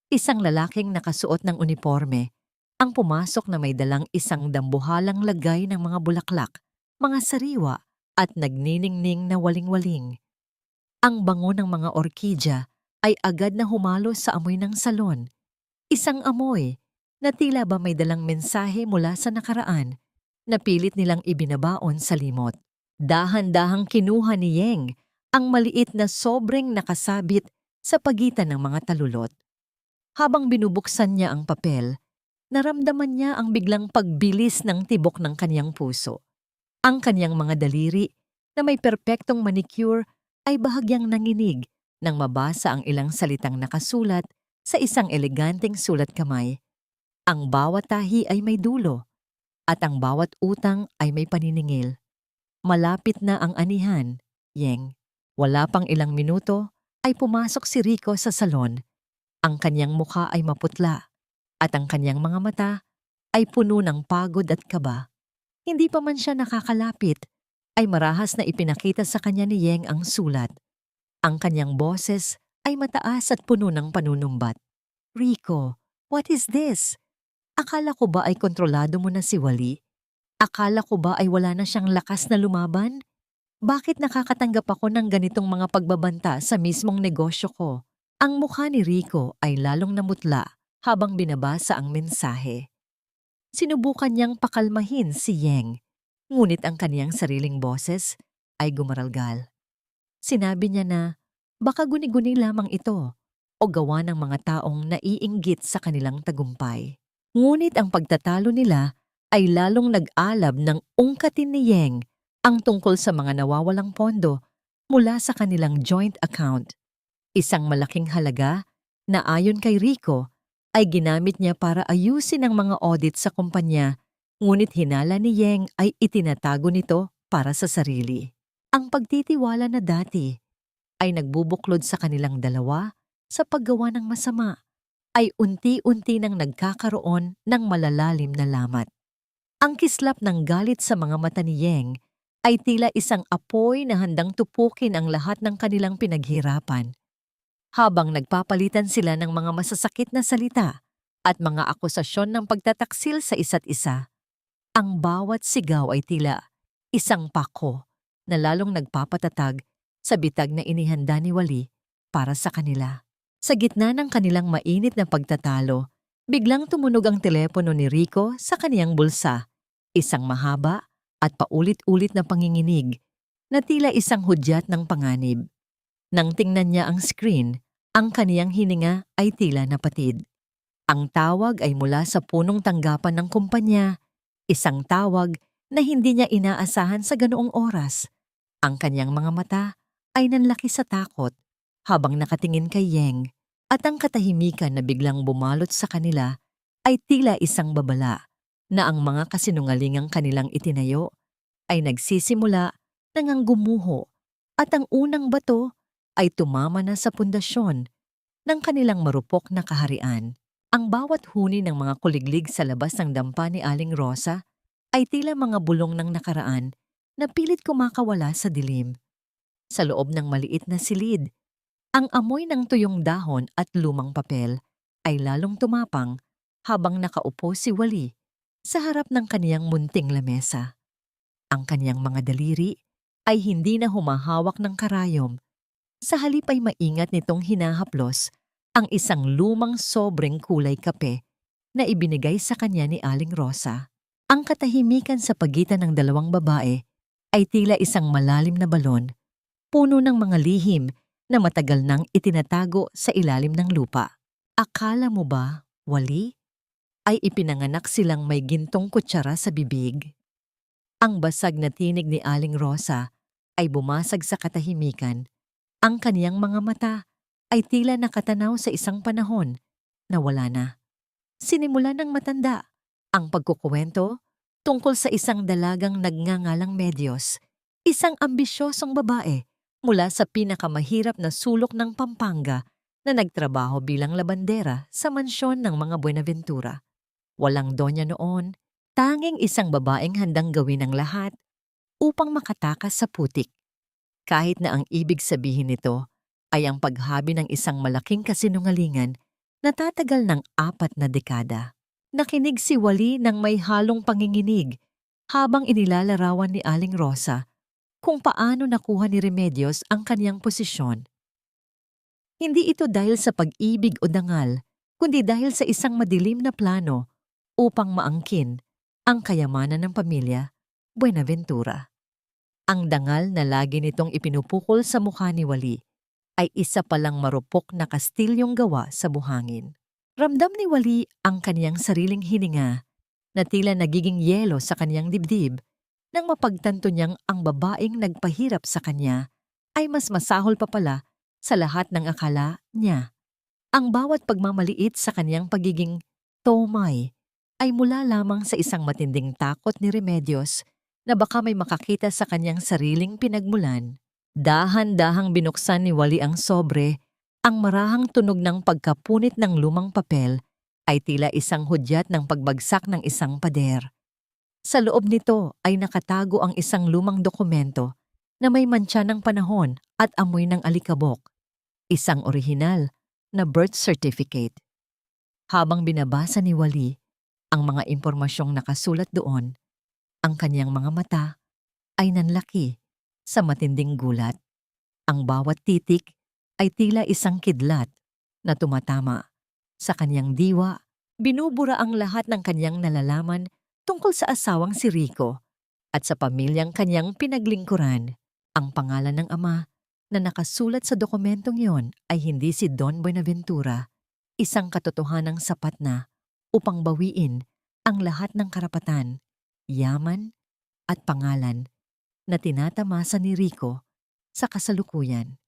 Isang lalaking nakasuot ng uniforme ang pumasok na may dalang isang dambuhalang lagay ng mga bulaklak, mga sariwa at nagniningning na waling-waling. Ang bango ng mga orkidya ay agad na humalo sa amoy ng salon. Isang amoy na tila ba may dalang mensahe mula sa nakaraan na pilit nilang ibinabaon sa limot. Dahan-dahang kinuha ni Yeng ang maliit na sobreng nakasabit sa pagitan ng mga talulot. Habang binubuksan niya ang papel, naramdaman niya ang biglang pagbilis ng tibok ng kanyang puso. Ang kanyang mga daliri na may perpektong manicure ay bahagyang nanginig nang mabasa ang ilang salitang nakasulat sa isang eleganteng sulat kamay. Ang bawat tahi ay may dulo, at ang bawat utang ay may paniningil. Malapit na ang anihan, Yeng. Wala pang ilang minuto ay pumasok si Rico sa salon. Ang kanyang mukha ay maputla at ang kanyang mga mata ay puno ng pagod at kaba. Hindi pa man siya nakakalapit, ay marahas na ipinakita sa kanya ni Yeng ang sulat. Ang kanyang boses ay mataas at puno ng panunumbat. Rico, what is this? Akala ko ba ay kontrolado mo na si Wally? Akala ko ba ay wala na siyang lakas na lumaban? Bakit nakakatanggap ako ng ganitong mga pagbabanta sa mismong negosyo ko? Ang mukha ni Rico ay lalong namutla habang binabasa ang mensahe. Sinubukan niyang pakalmahin si Yeng, ngunit ang kaniyang sariling boses ay gumaralgal. Sinabi niya na baka guni-guni lamang ito o gawa ng mga taong naiinggit sa kanilang tagumpay. Ngunit ang pagtatalo nila ay lalong nag-alab ng ungkatin ni Yeng ang tungkol sa mga nawawalang pondo mula sa kanilang joint account. Isang malaking halaga na ayon kay Rico ay ginamit niya para ayusin ang mga audit sa kumpanya, ngunit hinala ni Yeng ay itinatago nito para sa sarili. Ang pagtitiwala na dati ay nagbubuklod sa kanilang dalawa sa paggawa ng masama ay unti-unti nang nagkakaroon ng malalalim na lamat. Ang kislap ng galit sa mga mata ni Yeng ay tila isang apoy na handang tupukin ang lahat ng kanilang pinaghirapan. Habang nagpapalitan sila ng mga masasakit na salita, at mga akusasyon ng pagtataksil sa isa't isa. Ang bawat sigaw ay tila isang pako na lalong nagpapatatag sa bitag na inihanda ni Wally para sa kanila. Sa gitna ng kanilang mainit na pagtatalo, biglang tumunog ang telepono ni Rico sa kaniyang bulsa. Isang mahaba at paulit-ulit na panginginig na tila isang hudyat ng panganib. Nang tingnan niya ang screen, ang kaniyang hininga ay tila napatid. Ang tawag ay mula sa punong tanggapan ng kumpanya, isang tawag na hindi niya inaasahan sa ganoong oras. Ang kanyang mga mata ay nanlaki sa takot habang nakatingin kay Yeng, at ang katahimikan na biglang bumalot sa kanila ay tila isang babala na ang mga kasinungalingang kanilang itinayo ay nagsisimula nang gumuho at ang unang bato ay tumama na sa pundasyon ng kanilang marupok na kaharian. Ang bawat huni ng mga kuliglig sa labas ng dampa ni Aling Rosa ay tila mga bulong ng nakaraan na pilit kumakawala sa dilim. Sa loob ng maliit na silid, ang amoy ng tuyong dahon at lumang papel ay lalong tumapang habang nakaupo si Wally sa harap ng kaniyang munting lamesa. Ang kaniyang mga daliri ay hindi na humahawak ng karayom. Sa halip ay maingat nitong hinahaplos ang isang lumang sobreng kulay kape na ibinigay sa kanya ni Aling Rosa. Ang katahimikan sa pagitan ng dalawang babae ay tila isang malalim na balon, puno ng mga lihim na matagal nang itinatago sa ilalim ng lupa. Akala mo ba, Wally, ay ipinanganak silang may gintong kutsara sa bibig? Ang basag na tinig ni Aling Rosa ay bumasag sa katahimikan. Ang kaniyang mga mata ay tila nakatanaw sa isang panahon na wala na. Sinimula ng matanda ang pagkukuwento tungkol sa isang dalagang nagngangalang Medyos, isang ambisyosong babae mula sa pinakamahirap na sulok ng Pampanga na nagtrabaho bilang labandera sa mansyon ng mga Buenaventura. Walang donya noon, tanging isang babaeng handang gawin ang lahat upang makatakas sa putik. Kahit na ang ibig sabihin nito ay ang paghabi ng isang malaking kasinungalingan na tatagal ng 4 na dekada. Nakinig si Wally ng may halong panginginig habang inilalarawan ni Aling Rosa kung paano nakuha ni Remedios ang kaniyang posisyon. Hindi ito dahil sa pag-ibig o dangal, kundi dahil sa isang madilim na plano upang maangkin ang kayamanan ng pamilya Buenaventura. Ang dangal na lagi nitong ipinupukol sa mukha ni Wally ay isa palang marupok na kastilyong gawa sa buhangin. Ramdam ni Wally ang kaniyang sariling hininga na tila nagiging yelo sa kaniyang dibdib nang mapagtanto niyang ang babaeng nagpahirap sa kanya ay mas masahol pa pala sa lahat ng akala niya. Ang bawat pagmamaliit sa kaniyang pagiging tomay ay mula lamang sa isang matinding takot ni Remedios na baka may makakita sa kaniyang sariling pinagmulan. Dahan-dahang binuksan ni Wally ang sobre. Ang marahang tunog ng pagkapunit ng lumang papel ay tila isang hudyat ng pagbagsak ng isang pader. Sa loob nito ay nakatago ang isang lumang dokumento na may mantsa ng panahon at amoy ng alikabok. Isang orihinal na birth certificate. Habang binabasa ni Wally ang mga impormasyong nakasulat doon, ang kanyang mga mata ay nanlaki sa matinding gulat. Ang bawat titik ay tila isang kidlat na tumatama sa kanyang diwa. Binubura ang lahat ng kanyang nalalaman tungkol sa asawang si Rico at sa pamilyang kanyang pinaglingkuran. Ang pangalan ng ama na nakasulat sa dokumentong yon ay hindi si Don Buenaventura, isang katotohanang sapat na upang bawiin ang lahat ng karapatan, yaman at pangalan na tinatamasa ni Rico sa kasalukuyan.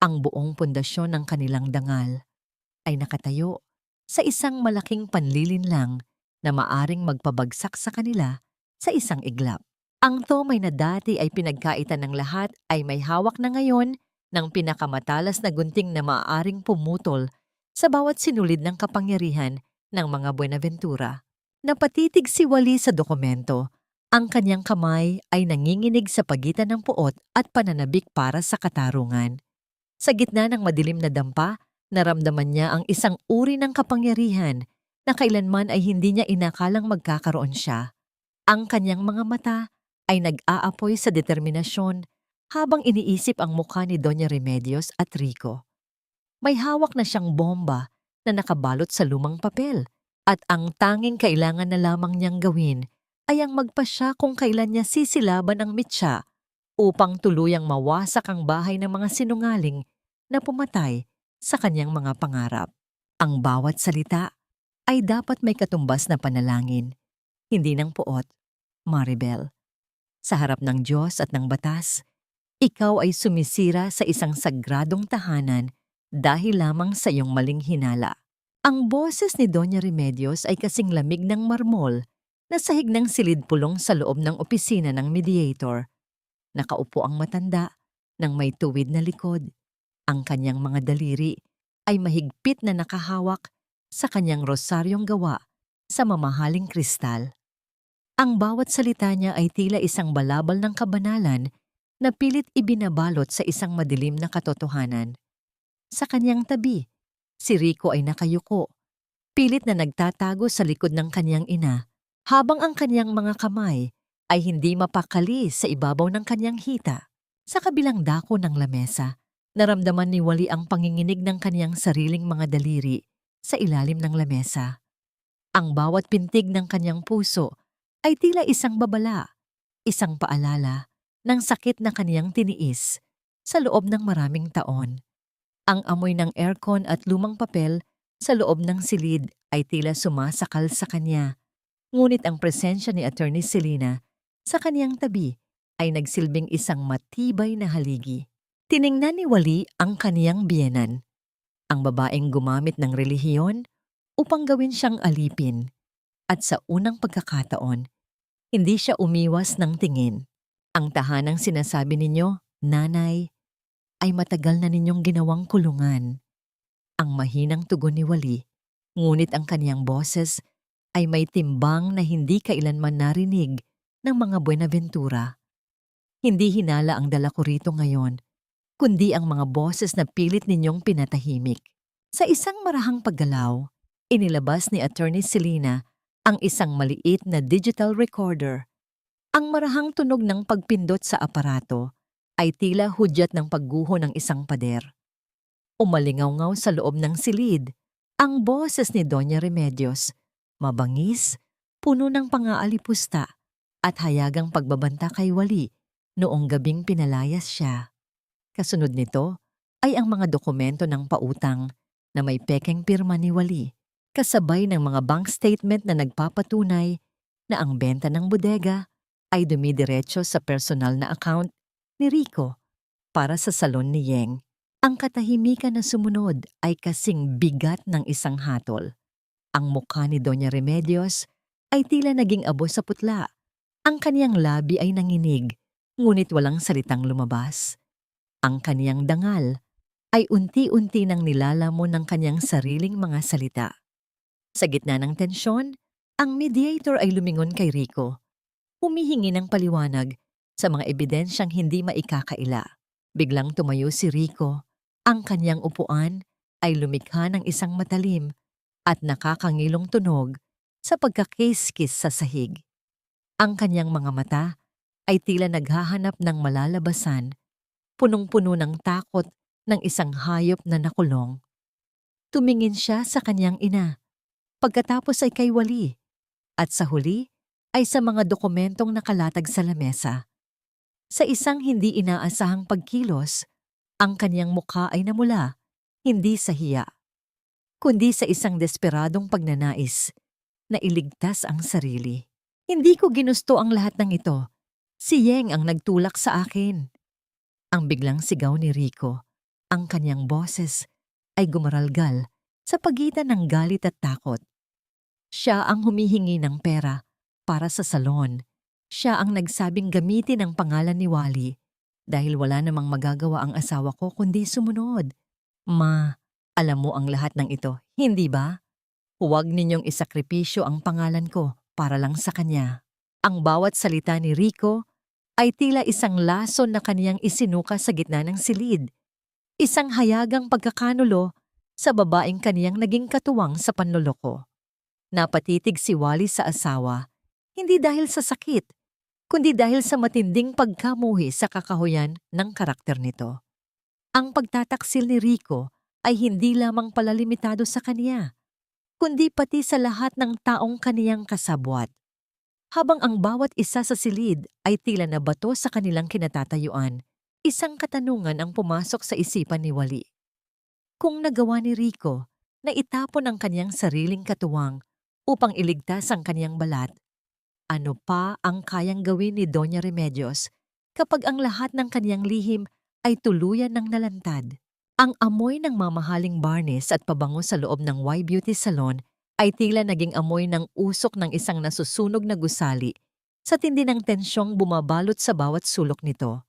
Ang buong pundasyon ng kanilang dangal ay nakatayo sa isang malaking panlilinlang na maaring magpabagsak sa kanila sa isang iglap. Ang tomay na dati ay pinagkaitan ng lahat ay may hawak na ngayon ng pinakamatalas na gunting na maaaring pumutol sa bawat sinulid ng kapangyarihan ng mga Buenaventura. Napatitig si Wally sa dokumento. Ang kanyang kamay ay nanginginig sa pagitan ng puot at pananabik para sa katarungan. Sa gitna ng madilim na dampa, naramdaman niya ang isang uri ng kapangyarihan na kailanman ay hindi niya inakalang magkakaroon siya. Ang kanyang mga mata ay nag-aapoy sa determinasyon habang iniisip ang mukha ni Doña Remedios at Rico. May hawak na siyang bomba na nakabalot sa lumang papel at ang tanging kailangan na lamang niyang gawin ay ang magpasya kung kailan niya sisilaban ang mitsa upang tuluyang mawasak ang bahay ng mga sinungaling na pumatay sa kanyang mga pangarap. Ang bawat salita ay dapat may katumbas na panalangin, hindi ng puot, Maribel. Sa harap ng Diyos at ng batas, ikaw ay sumisira sa isang sagradong tahanan dahil lamang sa iyong maling hinala. Ang boses ni Doña Remedios ay kasing lamig ng marmol na sahig ng silid pulong sa loob ng opisina ng mediator. Nakaupo ang matanda ng may tuwid na likod. Ang kanyang mga daliri ay mahigpit na nakahawak sa kanyang rosaryong gawa sa mamahaling kristal. Ang bawat salita niya ay tila isang balabal ng kabanalan na pilit ibinabalot sa isang madilim na katotohanan. Sa kanyang tabi, si Rico ay nakayuko, pilit na nagtatago sa likod ng kanyang ina, habang ang kanyang mga kamay ay hindi mapakali sa ibabaw ng kanyang hita. Sa kabilang dako ng lamesa, naramdaman ni Wally ang panginginig ng kanyang sariling mga daliri sa ilalim ng lamesa. Ang bawat pintig ng kanyang puso ay tila isang babala, isang paalala ng sakit na kaniyang tiniis sa loob ng maraming taon. Ang amoy ng aircon at lumang papel sa loob ng silid ay tila sumasakal sa kanya. Ngunit ang presensya ni Attorney Selena sa kaniyang tabi ay nagsilbing isang matibay na haligi. Tiningnan ni Wally ang kaniyang biyenan, ang babaeng gumamit ng relihiyon upang gawin siyang alipin. At sa unang pagkakataon, hindi siya umiwas ng tingin. Ang tahanang sinasabi ninyo, nanay, ay matagal na ninyong ginawang kulungan. Ang mahinang tugon ni Wally, ngunit ang kaniyang boses ay may timbang na hindi kailanman narinig ng mga Buenaventura. Hindi hinala ang dala ko rito ngayon, kundi ang mga boses na pilit ninyong pinatahimik. Sa isang marahang paggalaw, inilabas ni Attorney Selena ang isang maliit na digital recorder. Ang marahang tunog ng pagpindot sa aparato ay tila hudyat ng pagguho ng isang pader. Umalingaw-ngaw sa loob ng silid ang boses ni Doña Remedios, mabangis, puno ng pangaalipusta at hayagang pagbabanta kay Wally noong gabing pinalayas siya. Kasunod nito ay ang mga dokumento ng pautang na may pekeng pirma ni Wally, kasabay ng mga bank statement na nagpapatunay na ang benta ng bodega ay dumidiretso sa personal na account ni Rico para sa salon ni Yeng. Ang katahimikan na sumunod ay kasing bigat ng isang hatol. Ang mukha ni Doña Remedios ay tila naging abo sa putla. Ang kaniyang labi ay nanginig, ngunit walang salitang lumabas. Ang kaniyang dangal ay unti-unti nang nilalamon ng kaniyang sariling mga salita. Sa gitna ng tensyon, ang mediator ay lumingon kay Rico, humihingi ng paliwanag sa mga ebidensyang hindi maikakaila. Biglang tumayo si Rico. Ang kaniyang upuan ay lumikha ng isang matalim at nakakangilong tunog sa pagkakiskis sa sahig. Ang kaniyang mga mata ay tila naghahanap ng malalabasan, punong-puno ng takot ng isang hayop na nakulong. Tumingin siya sa kaniyang ina, pagkatapos ay kay Wally, at sa huli ay sa mga dokumentong nakalatag sa lamesa. Sa isang hindi inaasahang pagkilos, ang kaniyang mukha ay namula, hindi sa hiya, kundi sa isang desperadong pagnanais na iligtas ang sarili. Hindi ko ginusto ang lahat ng ito. Si Yeng ang nagtulak sa akin. Ang biglang sigaw ni Rico, ang kanyang boses ay gumaralgal sa pagitan ng galit at takot. Siya ang humihingi ng pera para sa salon. Siya ang nagsabing gamitin ang pangalan ni Wally dahil wala namang magagawa ang asawa ko kundi sumunod. Ma, alam mo ang lahat ng ito, hindi ba? Huwag ninyong isakripisyo ang pangalan ko para lang sa kanya. Ang bawat salita ni Rico ay tila isang lason na kaniyang isinuka sa gitna ng silid. Isang hayagang pagkakanulo sa babaeng kaniyang naging katuwang sa panloloko. Napatitig si Wally sa asawa, hindi dahil sa sakit, kundi dahil sa matinding pagkamuhi sa kakahuyan ng karakter nito. Ang pagtataksil ni Rico ay hindi lamang pala limitado sa kaniya, kundi pati sa lahat ng taong kaniyang kasabwat. Habang ang bawat isa sa silid ay tila na bato sa kanilang kinatatayuan, isang katanungan ang pumasok sa isipan ni Wally. Kung nagawa ni Rico na itapon ang kaniyang sariling katuwang upang iligtas ang kaniyang balat, ano pa ang kayang gawin ni Doña Remedios kapag ang lahat ng kaniyang lihim ay tuluyan ng nalantad? Ang amoy ng mamahaling barnes at pabango sa loob ng Y Beauty Salon ay tila naging amoy ng usok ng isang nasusunog na gusali sa tindi ng tensyong bumabalot sa bawat sulok nito.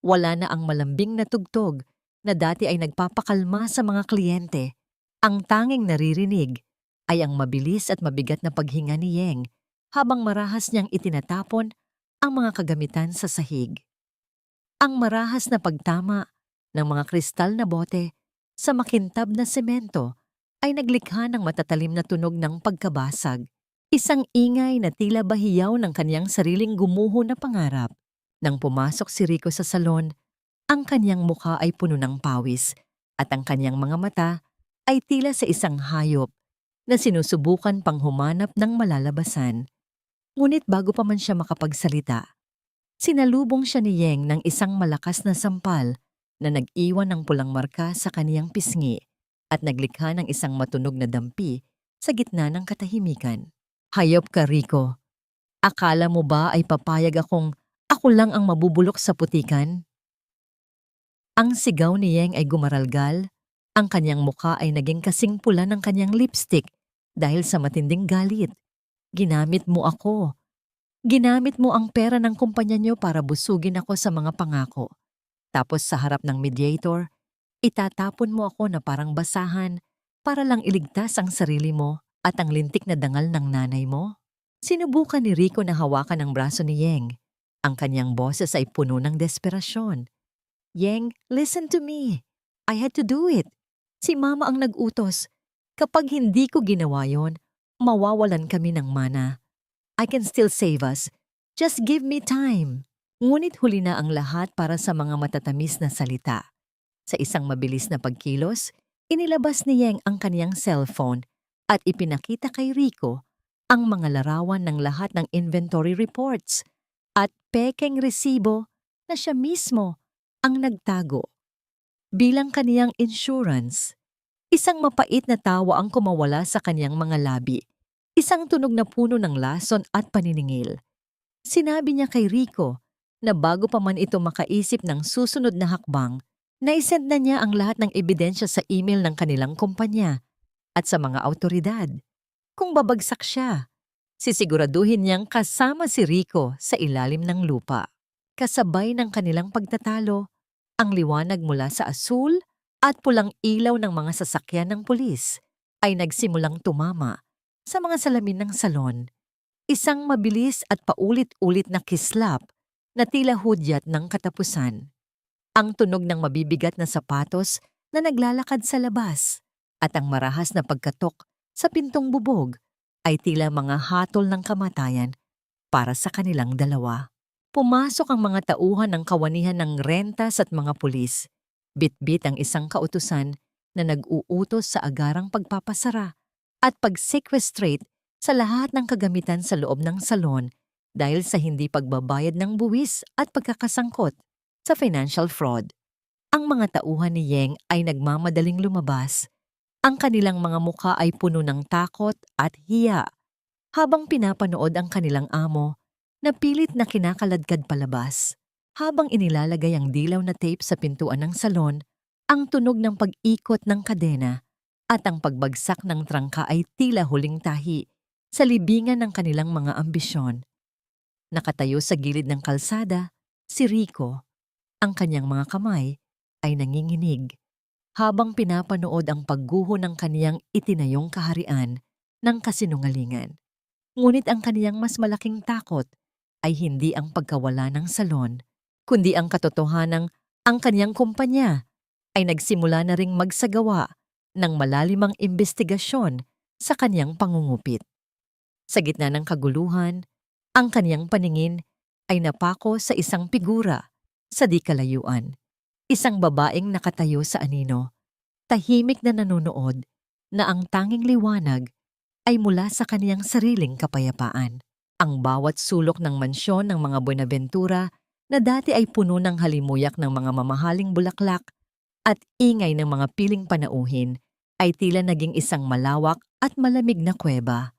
Wala na ang malambing na tugtog na dati ay nagpapakalma sa mga kliyente. Ang tanging naririnig ay ang mabilis at mabigat na paghinga ni Yeng habang marahas niyang itinatapon ang mga kagamitan sa sahig. Ang marahas na pagtama ng mga kristal na bote sa makintab na semento ay naglikha ng matatalim na tunog ng pagkabasag. Isang ingay na tila bahiyaw ng kaniyang sariling gumuho na pangarap. Nang pumasok si Rico sa salon, ang kaniyang mukha ay puno ng pawis at ang kaniyang mga mata ay tila sa isang hayop na sinusubukan pang humanap ng malalabasan. Ngunit bago pa man siya makapagsalita, sinalubong siya ni Yeng ng isang malakas na sampal na nag-iwan ng pulang marka sa kaniyang pisngi at naglikha ng isang matunog na dampi sa gitna ng katahimikan. Hayop ka, Rico. Akala mo ba ay papayag akong ako lang ang mabubulok sa putikan? Ang sigaw ni Yeng ay gumaralgal, ang kanyang mukha ay naging kasing pula ng kanyang lipstick dahil sa matinding galit. Ginamit mo ako. Ginamit mo ang pera ng kumpanya niyo para busugin ako sa mga pangako. Tapos sa harap ng mediator, itatapon mo ako na parang basahan para lang iligtas ang sarili mo at ang lintik na dangal ng nanay mo? Sinubukan ni Rico na hawakan ang braso ni Yeng. Ang kanyang boses ay puno ng desperasyon. Yeng, listen to me. I had to do it. Si Mama ang nag-utos. Kapag hindi ko ginawa yon, mawawalan kami ng mana. I can still save us. Just give me time. Ngunit huli na ang lahat para sa mga matatamis na salita. Sa isang mabilis na pagkilos, inilabas ni Yeng ang kaniyang cellphone at ipinakita kay Rico ang mga larawan ng lahat ng inventory reports at pekeng resibo na siya mismo ang nagtago. Bilang kaniyang insurance, isang mapait na tawa ang kumawala sa kaniyang mga labi, isang tunog na puno ng lason at paniningil. Sinabi niya kay Rico na bago pa man ito makaisip ng susunod na hakbang, naisend na niya ang lahat ng ebidensya sa email ng kanilang kumpanya at sa mga awtoridad. Kung babagsak siya, sisiguraduhin niyang kasama si Rico sa ilalim ng lupa. Kasabay ng kanilang pagtatalo, ang liwanag mula sa asul at pulang ilaw ng mga sasakyan ng pulis ay nagsimulang tumama sa mga salamin ng salon. Isang mabilis at paulit-ulit na kislap na tila hudyat ng katapusan. Ang tunog ng mabibigat na sapatos na naglalakad sa labas at ang marahas na pagkatok sa pintong bubog ay tila mga hatol ng kamatayan para sa kanilang dalawa. Pumasok ang mga tauhan ng kawanihan ng rentas at mga pulis. Bit-bit ang isang kautusan na nag-uutos sa agarang pagpapasara at pag-sequestrate sa lahat ng kagamitan sa loob ng salon dahil sa hindi pagbabayad ng buwis at pagkakasangkot sa financial fraud. Ang mga tauhan ni Yeng ay nagmamadaling lumabas. Ang kanilang mga mukha ay puno ng takot at hiya habang pinapanood ang kanilang amo na pilit na kinakaladkad palabas. Habang inilalagay ang dilaw na tape sa pintuan ng salon, ang tunog ng pag-ikot ng kadena at ang pagbagsak ng trangka ay tila huling tahi sa libingan ng kanilang mga ambisyon. Nakatayo sa gilid ng kalsada, si Rico. Ang kanyang mga kamay ay nanginginig habang pinapanood ang pagguho ng kaniyang itinayong kaharian ng kasinungalingan. Ngunit ang kaniyang mas malaking takot ay hindi ang pagkawala ng salon, kundi ang katotohanang ang kaniyang kumpanya ay nagsimula na ring magsagawa ng malalimang imbestigasyon sa kanyang pangungupit. Sa gitna ng kaguluhan, ang kanyang paningin ay napako sa isang figura sa di kalayuan. Isang babaeng nakatayo sa anino, tahimik na nanonood na ang tanging liwanag ay mula sa kaniyang sariling kapayapaan. Ang bawat sulok ng mansyon ng mga Buenaventura na dati ay puno ng halimuyak ng mga mamahaling bulaklak at ingay ng mga piling panauhin ay tila naging isang malawak at malamig na kuweba.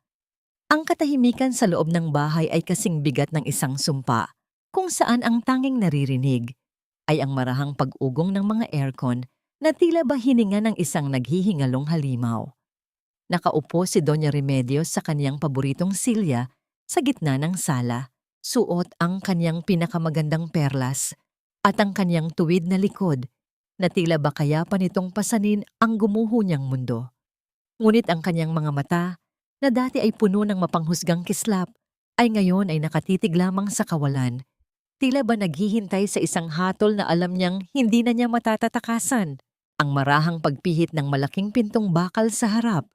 Ang katahimikan sa loob ng bahay ay kasing bigat ng isang sumpa, kung saan ang tanging naririnig ay ang marahang pag-ugong ng mga aircon na tila ba hininga ng isang naghihingalong halimaw. Nakaupo si Doña Remedios sa kanyang paboritong silya sa gitna ng sala, suot ang kanyang pinakamagandang perlas at ang kanyang tuwid na likod na tila ba kaya pa nitong pasanin ang gumuho niyang mundo. Ngunit ang kanyang mga mata, na dati ay puno ng mapanghusgang kislap, ay ngayon ay nakatitig lamang sa kawalan. Tila ba naghihintay sa isang hatol na alam niyang hindi na niya matatatakasan. Ang marahang pagpihit ng malaking pintong bakal sa harap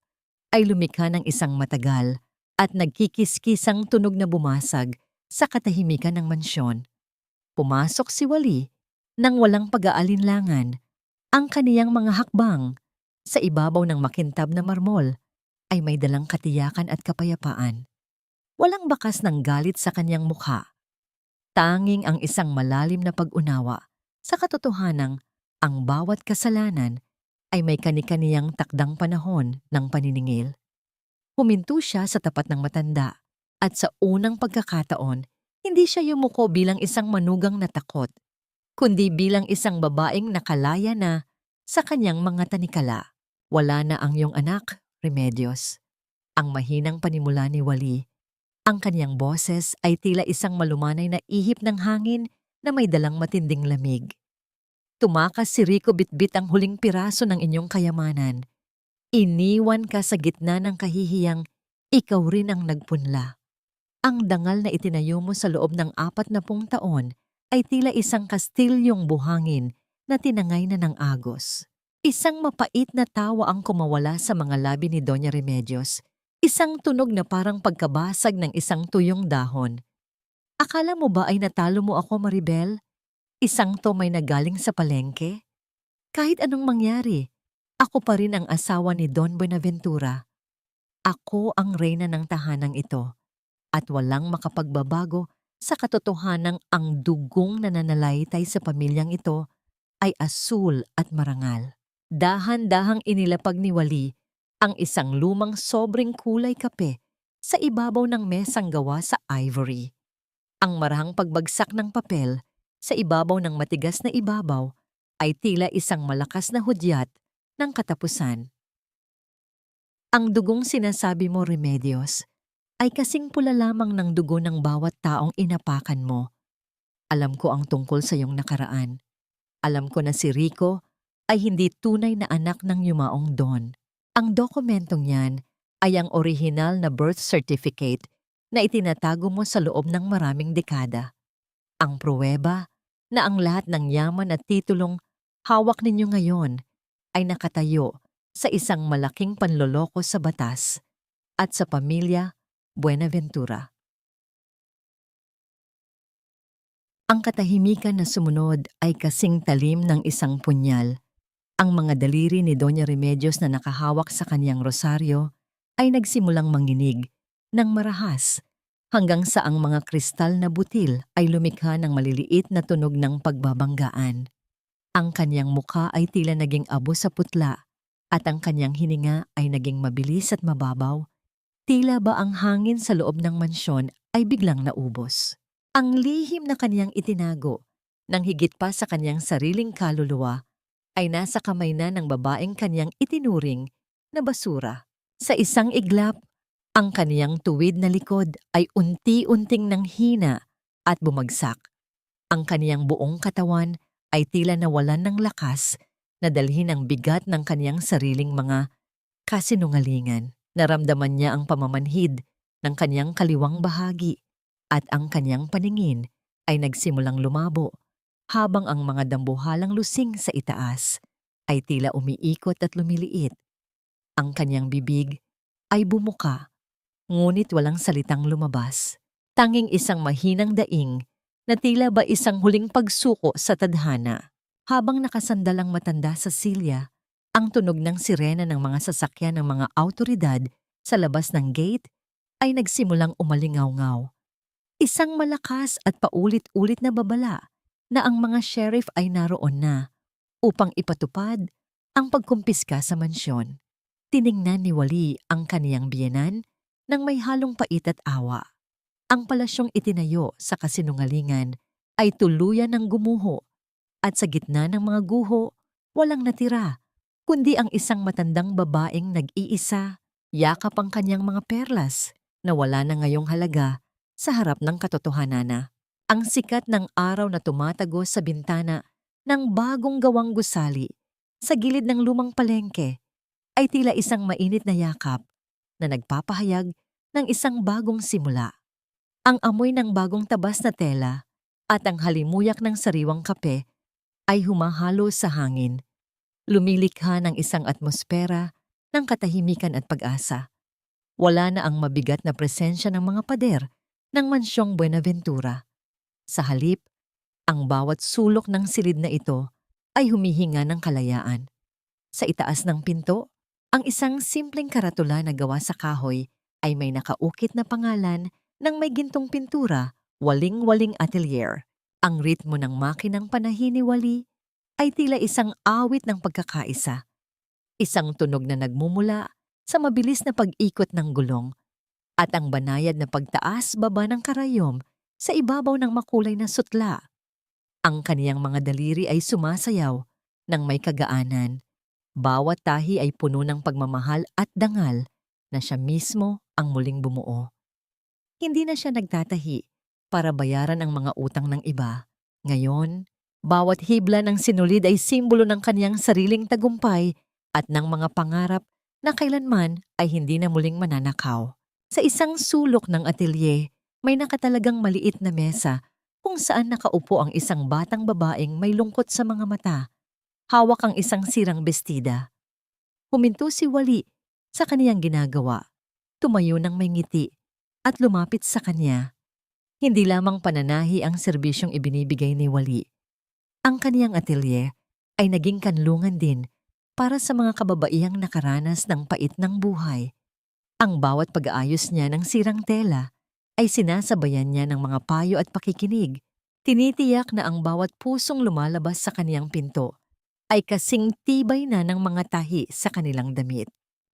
ay lumikha ng isang matagal at nagkikiskisang tunog na bumasag sa katahimikan ng mansyon. Pumasok si Wally nang walang pag-aalinlangan. Ang kaniyang mga hakbang sa ibabaw ng makintab na marmol ay may dalang katiyakan at kapayapaan. Walang bakas ng galit sa kanyang mukha. Tanging ang isang malalim na pag-unawa sa katotohanang ang bawat kasalanan ay may kani-kaniyang takdang panahon ng paniningil. Huminto siya sa tapat ng matanda at sa unang pagkakataon, hindi siya yumuko bilang isang manugang na takot, kundi bilang isang babaeng nakalaya na sa kanyang mga tanikala. Wala na ang iyong anak, Remedios. Ang mahinang panimula ni Wally. Ang kanyang boses ay tila isang malumanay na ihip ng hangin na may dalang matinding lamig. Tumakas si Rico bitbit ang huling piraso ng inyong kayamanan. Iniwan ka sa gitna ng kahihiyang ikaw rin ang nagpunla. Ang dangal na itinayo mo sa loob ng 40 taon ay tila isang kastilyong buhangin na tinangay na ng agos. Isang mapait na tawa ang kumawala sa mga labi ni Doña Remedios. Isang tunog na parang pagkabasag ng isang tuyong dahon. Akala mo ba ay natalo mo ako, Maribel? Isang to may nagaling sa palengke? Kahit anong mangyari, ako pa rin ang asawa ni Don Buenaventura. Ako ang reyna ng tahanang ito at walang makapagbabago sa katotohanang ang dugong nananalaytay sa pamilyang ito ay asul at marangal. Dahan-dahang inilapag ni Wally ang isang lumang sobrang kulay kape sa ibabaw ng mesang gawa sa ivory. Ang marahang pagbagsak ng papel sa ibabaw ng matigas na ibabaw ay tila isang malakas na hudyat ng katapusan. Ang dugong sinasabi mo, Remedios, ay kasing pula lamang ng dugo ng bawat taong inapakan mo. Alam ko ang tungkol sa iyong nakaraan. Alam ko na si Rico ay hindi tunay na anak ng yumaong Don. Ang dokumentong yan ay ang orihinal na birth certificate na itinatago mo sa loob ng maraming dekada. Ang pruweba na ang lahat ng yaman at titulong hawak ninyo ngayon ay nakatayo sa isang malaking panloloko sa batas at sa pamilya Buenaventura. Ang katahimikan na sumunod ay kasing talim ng isang punyal. Ang mga daliri ni Doña Remedios na nakahawak sa kanyang rosaryo ay nagsimulang manginig ng marahas hanggang sa ang mga kristal na butil ay lumikha ng maliliit na tunog ng pagbabanggaan. Ang kanyang mukha ay tila naging abo sa putla at ang kanyang hininga ay naging mabilis at mababaw. Tila ba ang hangin sa loob ng mansyon ay biglang naubos. Ang lihim na kanyang itinago nang higit pa sa kanyang sariling kaluluwa ay nasa kamay na ng babaeng kanyang itinuring na basura. Sa isang iglap, ang kaniyang tuwid na likod ay unti-unting nanghina at bumagsak. Ang kaniyang buong katawan ay tila nawalan ng lakas na dalhin ang bigat ng kaniyang sariling mga kasinungalingan. Naramdaman niya ang pamamanhid ng kaniyang kaliwang bahagi at ang kaniyang paningin ay nagsimulang lumabo habang ang mga dambuhalang lusing sa itaas ay tila umiikot at lumiliit. Ang kanyang bibig ay bumuka, ngunit walang salitang lumabas. Tanging isang mahinang daing na tila ba isang huling pagsuko sa tadhana. Habang nakasandal ang matanda sa silya, ang tunog ng sirena ng mga sasakyan ng mga awtoridad sa labas ng gate ay nagsimulang umalingaw-ngaw. Isang malakas at paulit-ulit na babala na ang mga sheriff ay naroon na upang ipatupad ang pagkumpiska sa mansyon. Tiningnan ni Wally ang kaniyang biyenan nang may halong pait at awa. Ang palasyong itinayo sa kasinungalingan ay tuluyan ng gumuho at sa gitna ng mga guho, walang natira, kundi ang isang matandang babaeng nag-iisa, yakap ang kanyang mga perlas na wala na ngayong halaga sa harap ng katotohanan. Ang sikat ng araw na tumatagos sa bintana ng bagong gawang gusali sa gilid ng lumang palengke ay tila isang mainit na yakap na nagpapahayag ng isang bagong simula. Ang amoy ng bagong tabas na tela at ang halimuyak ng sariwang kape ay humahalo sa hangin, lumilikha ng isang atmosfera ng katahimikan at pag-asa. Wala na ang mabigat na presensya ng mga pader ng mansyong Buenaventura. Sa halip, ang bawat sulok ng silid na ito ay humihinga ng kalayaan. Sa itaas ng pinto, ang isang simpleng karatula na gawa sa kahoy ay may nakaukit na pangalan ng may gintong pintura, Waling-Waling Atelier. Ang ritmo ng makinang panahi ni Wally ay tila isang awit ng pagkakaisa. Isang tunog na nagmumula sa mabilis na pag-ikot ng gulong at ang banayad na pagtaas-baba ng karayom sa ibabaw ng makulay na sutla. Ang kaniyang mga daliri ay sumasayaw ng may kagaanan. Bawat tahi ay puno ng pagmamahal at dangal na siya mismo ang muling bumuo. Hindi na siya nagtatahi para bayaran ang mga utang ng iba. Ngayon, bawat hibla ng sinulid ay simbolo ng kaniyang sariling tagumpay at ng mga pangarap na kailanman ay hindi na muling mananakaw. Sa isang sulok ng atelier, may nakatalagang maliit na mesa kung saan nakaupo ang isang batang babaeng may lungkot sa mga mata. Hawak ang isang sirang bestida. Huminto si Wally sa kaniyang ginagawa. Tumayo ng may ngiti at lumapit sa kanya. Hindi lamang pananahi ang serbisyong ibinibigay ni Wally. Ang kaniyang atelier ay naging kanlungan din para sa mga kababaihang nakaranas ng pait ng buhay. Ang bawat pag-aayos niya ng sirang tela ay sinasabayan niya ng mga payo at pakikinig. Tinitiyak na ang bawat pusong lumalabas sa kaniyang pinto ay kasing tibay na ng mga tahi sa kanilang damit.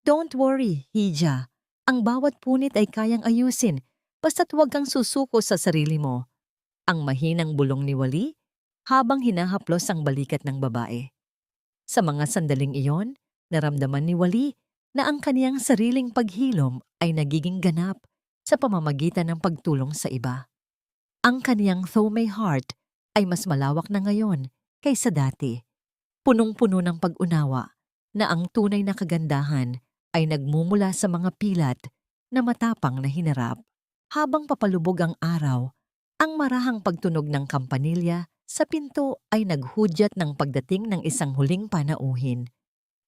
Don't worry, Hija. Ang bawat punit ay kayang ayusin basta't huwag kang susuko sa sarili mo. Ang mahinang bulong ni Wally habang hinahaplos ang balikat ng babae. Sa mga sandaling iyon, naramdaman ni Wally na ang kaniyang sariling paghilom ay nagiging ganap sa pamamagitan ng pagtulong sa iba. Ang kaniyang Thome heart ay mas malawak na ngayon kaysa dati. Punong-puno ng pag-unawa na ang tunay na kagandahan ay nagmumula sa mga pilat na matapang na hinarap. Habang papalubog ang araw, ang marahang pagtunog ng kampanilya sa pinto ay naghudyat ng pagdating ng isang huling panauhin.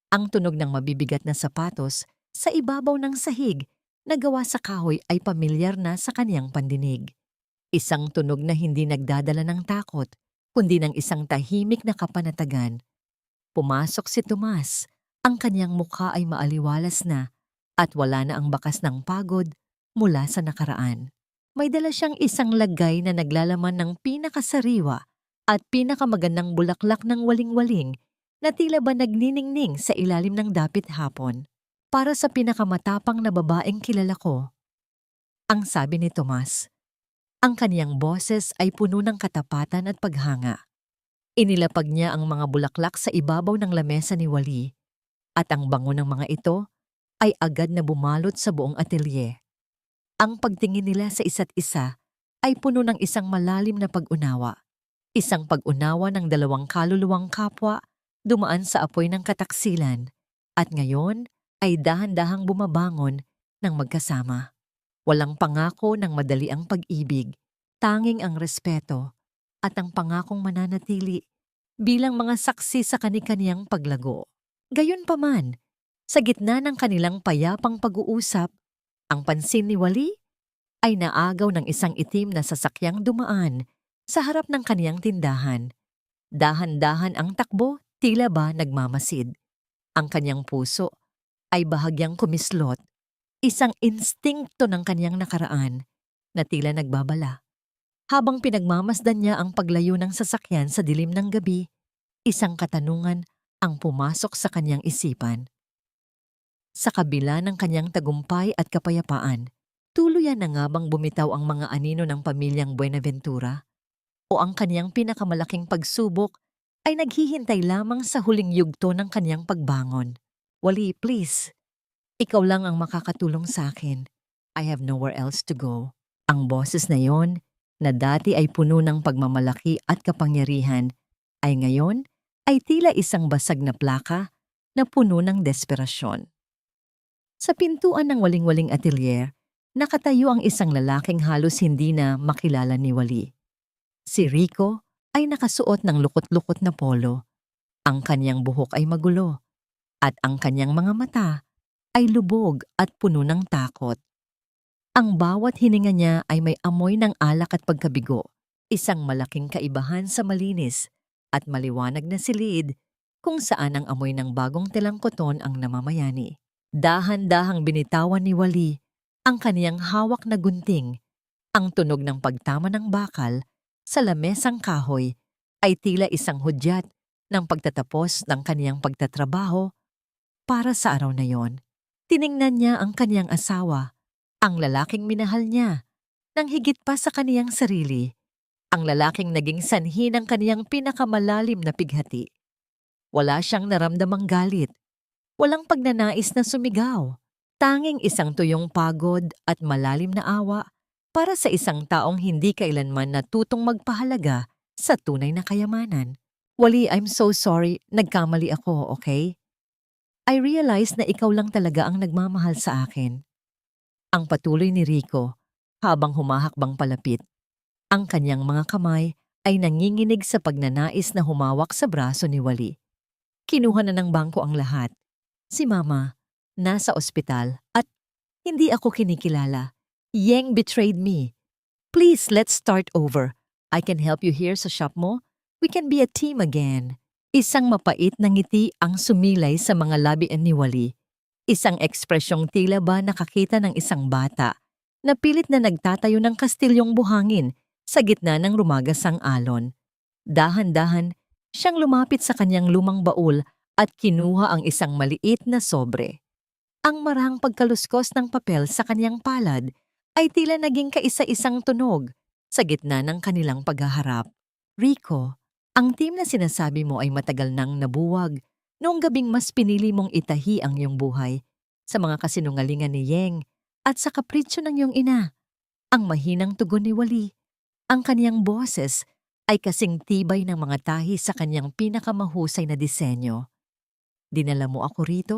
Ang tunog ng mabibigat na sapatos sa ibabaw ng sahig na gawa sa kahoy ay pamilyar na sa kaniyang pandinig. Isang tunog na hindi nagdadala ng takot, kundi ng isang tahimik na kapanatagan. Pumasok si Tomas, ang kaniyang mukha ay maaliwalas na at wala na ang bakas ng pagod mula sa nakaraan. May dala siyang isang lagay na naglalaman ng pinakasariwa at pinakamagandang bulaklak ng waling-waling na tila ba nagniningning sa ilalim ng dapit hapon. Para sa pinakamatapang na babaeng kilala ko, ang sabi ni Tomas. Ang kaniyang boses ay puno ng katapatan at paghanga. Inilapag niya ang mga bulaklak sa ibabaw ng lamesa ni Wally at ang bango ng mga ito ay agad na bumalot sa buong atelier. Ang pagtingin nila sa isa't isa ay puno ng isang malalim na pag-unawa. Isang pag-unawa ng dalawang kaluluwang kapwa dumaan sa apoy ng kataksilan at ngayon ay dahan-dahang bumabangon ng magkasama. Walang pangako ng madali ang pag-ibig, tanging ang respeto at ang pangakong mananatili bilang mga saksi sa kani-kaniyang paglago. Gayunpaman, Sa gitna ng kanilang payapang pag-uusap, ang pansin ni Wally ay naagaw ng isang itim na sasakyang dumaan sa harap ng kaniyang tindahan. Dahan-dahan ang takbo, tila ba nagmamasid. Ang kanyang puso ay bahagyang kumislot, isang instingto ng kaniyang nakaraan na tila nagbabala. Habang pinagmamasdan niya ang paglayo ng sasakyan sa dilim ng gabi, isang katanungan ang pumasok sa kanyang isipan. Sa kabila ng kanyang tagumpay at kapayapaan, tuluyan na nga bang bumitaw ang mga anino ng pamilyang Buenaventura? O ang kanyang pinakamalaking pagsubok ay naghihintay lamang sa huling yugto ng kanyang pagbangon? Wally, please. Ikaw lang ang makakatulong sa akin. I have nowhere else to go. Ang boses na yon, na dati ay puno ng pagmamalaki at kapangyarihan, ay ngayon ay tila isang basag na plaka na puno ng desperasyon. Sa pintuan ng waling-waling atelier, nakatayo ang isang lalaking halos hindi na makilala ni Wally. Si Rico ay nakasuot ng lukot-lukot na polo. Ang kanyang buhok ay magulo, at ang kanyang mga mata ay lubog at puno ng takot. Ang bawat hininga niya ay may amoy ng alak at pagkabigo, isang malaking kaibahan sa malinis at maliwanag na silid kung saan ang amoy ng bagong telang koton ang namamayani. Dahan-dahang binitawan ni Wally ang kaniyang hawak na gunting. Ang tunog ng pagtama ng bakal sa lamesang kahoy ay tila isang hudyat ng pagtatapos ng kaniyang pagtatrabaho para sa araw na yon. Tiningnan niya ang kaniyang asawa, ang lalaking minahal niya, nang higit pa sa kaniyang sarili, ang lalaking naging sanhi ng kaniyang pinakamalalim na pighati. Wala siyang naramdamang galit, walang pagnanais na sumigaw, tanging isang tuyong pagod at malalim na awa para sa isang taong hindi kailanman natutong magpahalaga sa tunay na kayamanan. Wally, I'm so sorry, nagkamali ako, okay? I realize na ikaw lang talaga ang nagmamahal sa akin. Ang patuloy ni Rico habang humahakbang palapit. Ang kanyang mga kamay ay nanginginig sa pagnanais na humawak sa braso ni Wally. Kinuha na ng bangko ang lahat. Si Mama, nasa ospital at hindi ako kinikilala. Yeng betrayed me. Please, let's start over. I can help you here sa shop mo. We can be a team again. Isang mapait na ngiti ang sumilay sa mga labian ni Wally. Isang ekspresyong tila ba nakakita ng isang bata na pilit na nagtatayo ng kastilyong buhangin sa gitna ng rumagasang alon. Dahan-dahan, siyang lumapit sa kanyang lumang baul at kinuha ang isang maliit na sobre. Ang marahang pagkaluskos ng papel sa kanyang palad ay tila naging kaisa-isang tunog sa gitna ng kanilang paghaharap. Rico, ang team na sinasabi mo ay matagal nang nabuwag noong gabing mas pinili mong itahi ang iyong buhay sa mga kasinungalingan ni Yeng at sa kapritsyo ng iyong ina. Ang mahinang tugon ni Wally, ang kaniyang boses ay kasing tibay ng mga tahi sa kanyang pinakamahusay na disenyo. Dinala mo ako rito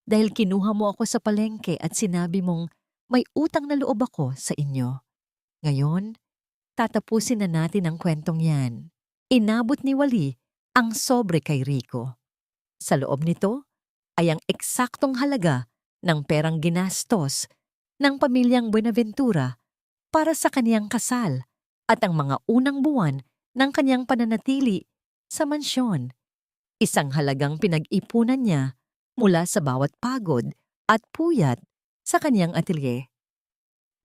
dahil kinuha mo ako sa palengke at sinabi mong may utang na loob ako sa inyo. Ngayon, tatapusin na natin ang kwentong yan. Inabot ni Wally ang sobre kay Rico. Sa loob nito ay ang eksaktong halaga ng perang ginastos ng pamilyang Buenaventura para sa kaniyang kasal at ang mga unang buwan ng kaniyang pananatili sa mansyon. Isang halagang pinag-ipunan niya mula sa bawat pagod at puyat sa kaniyang atelier.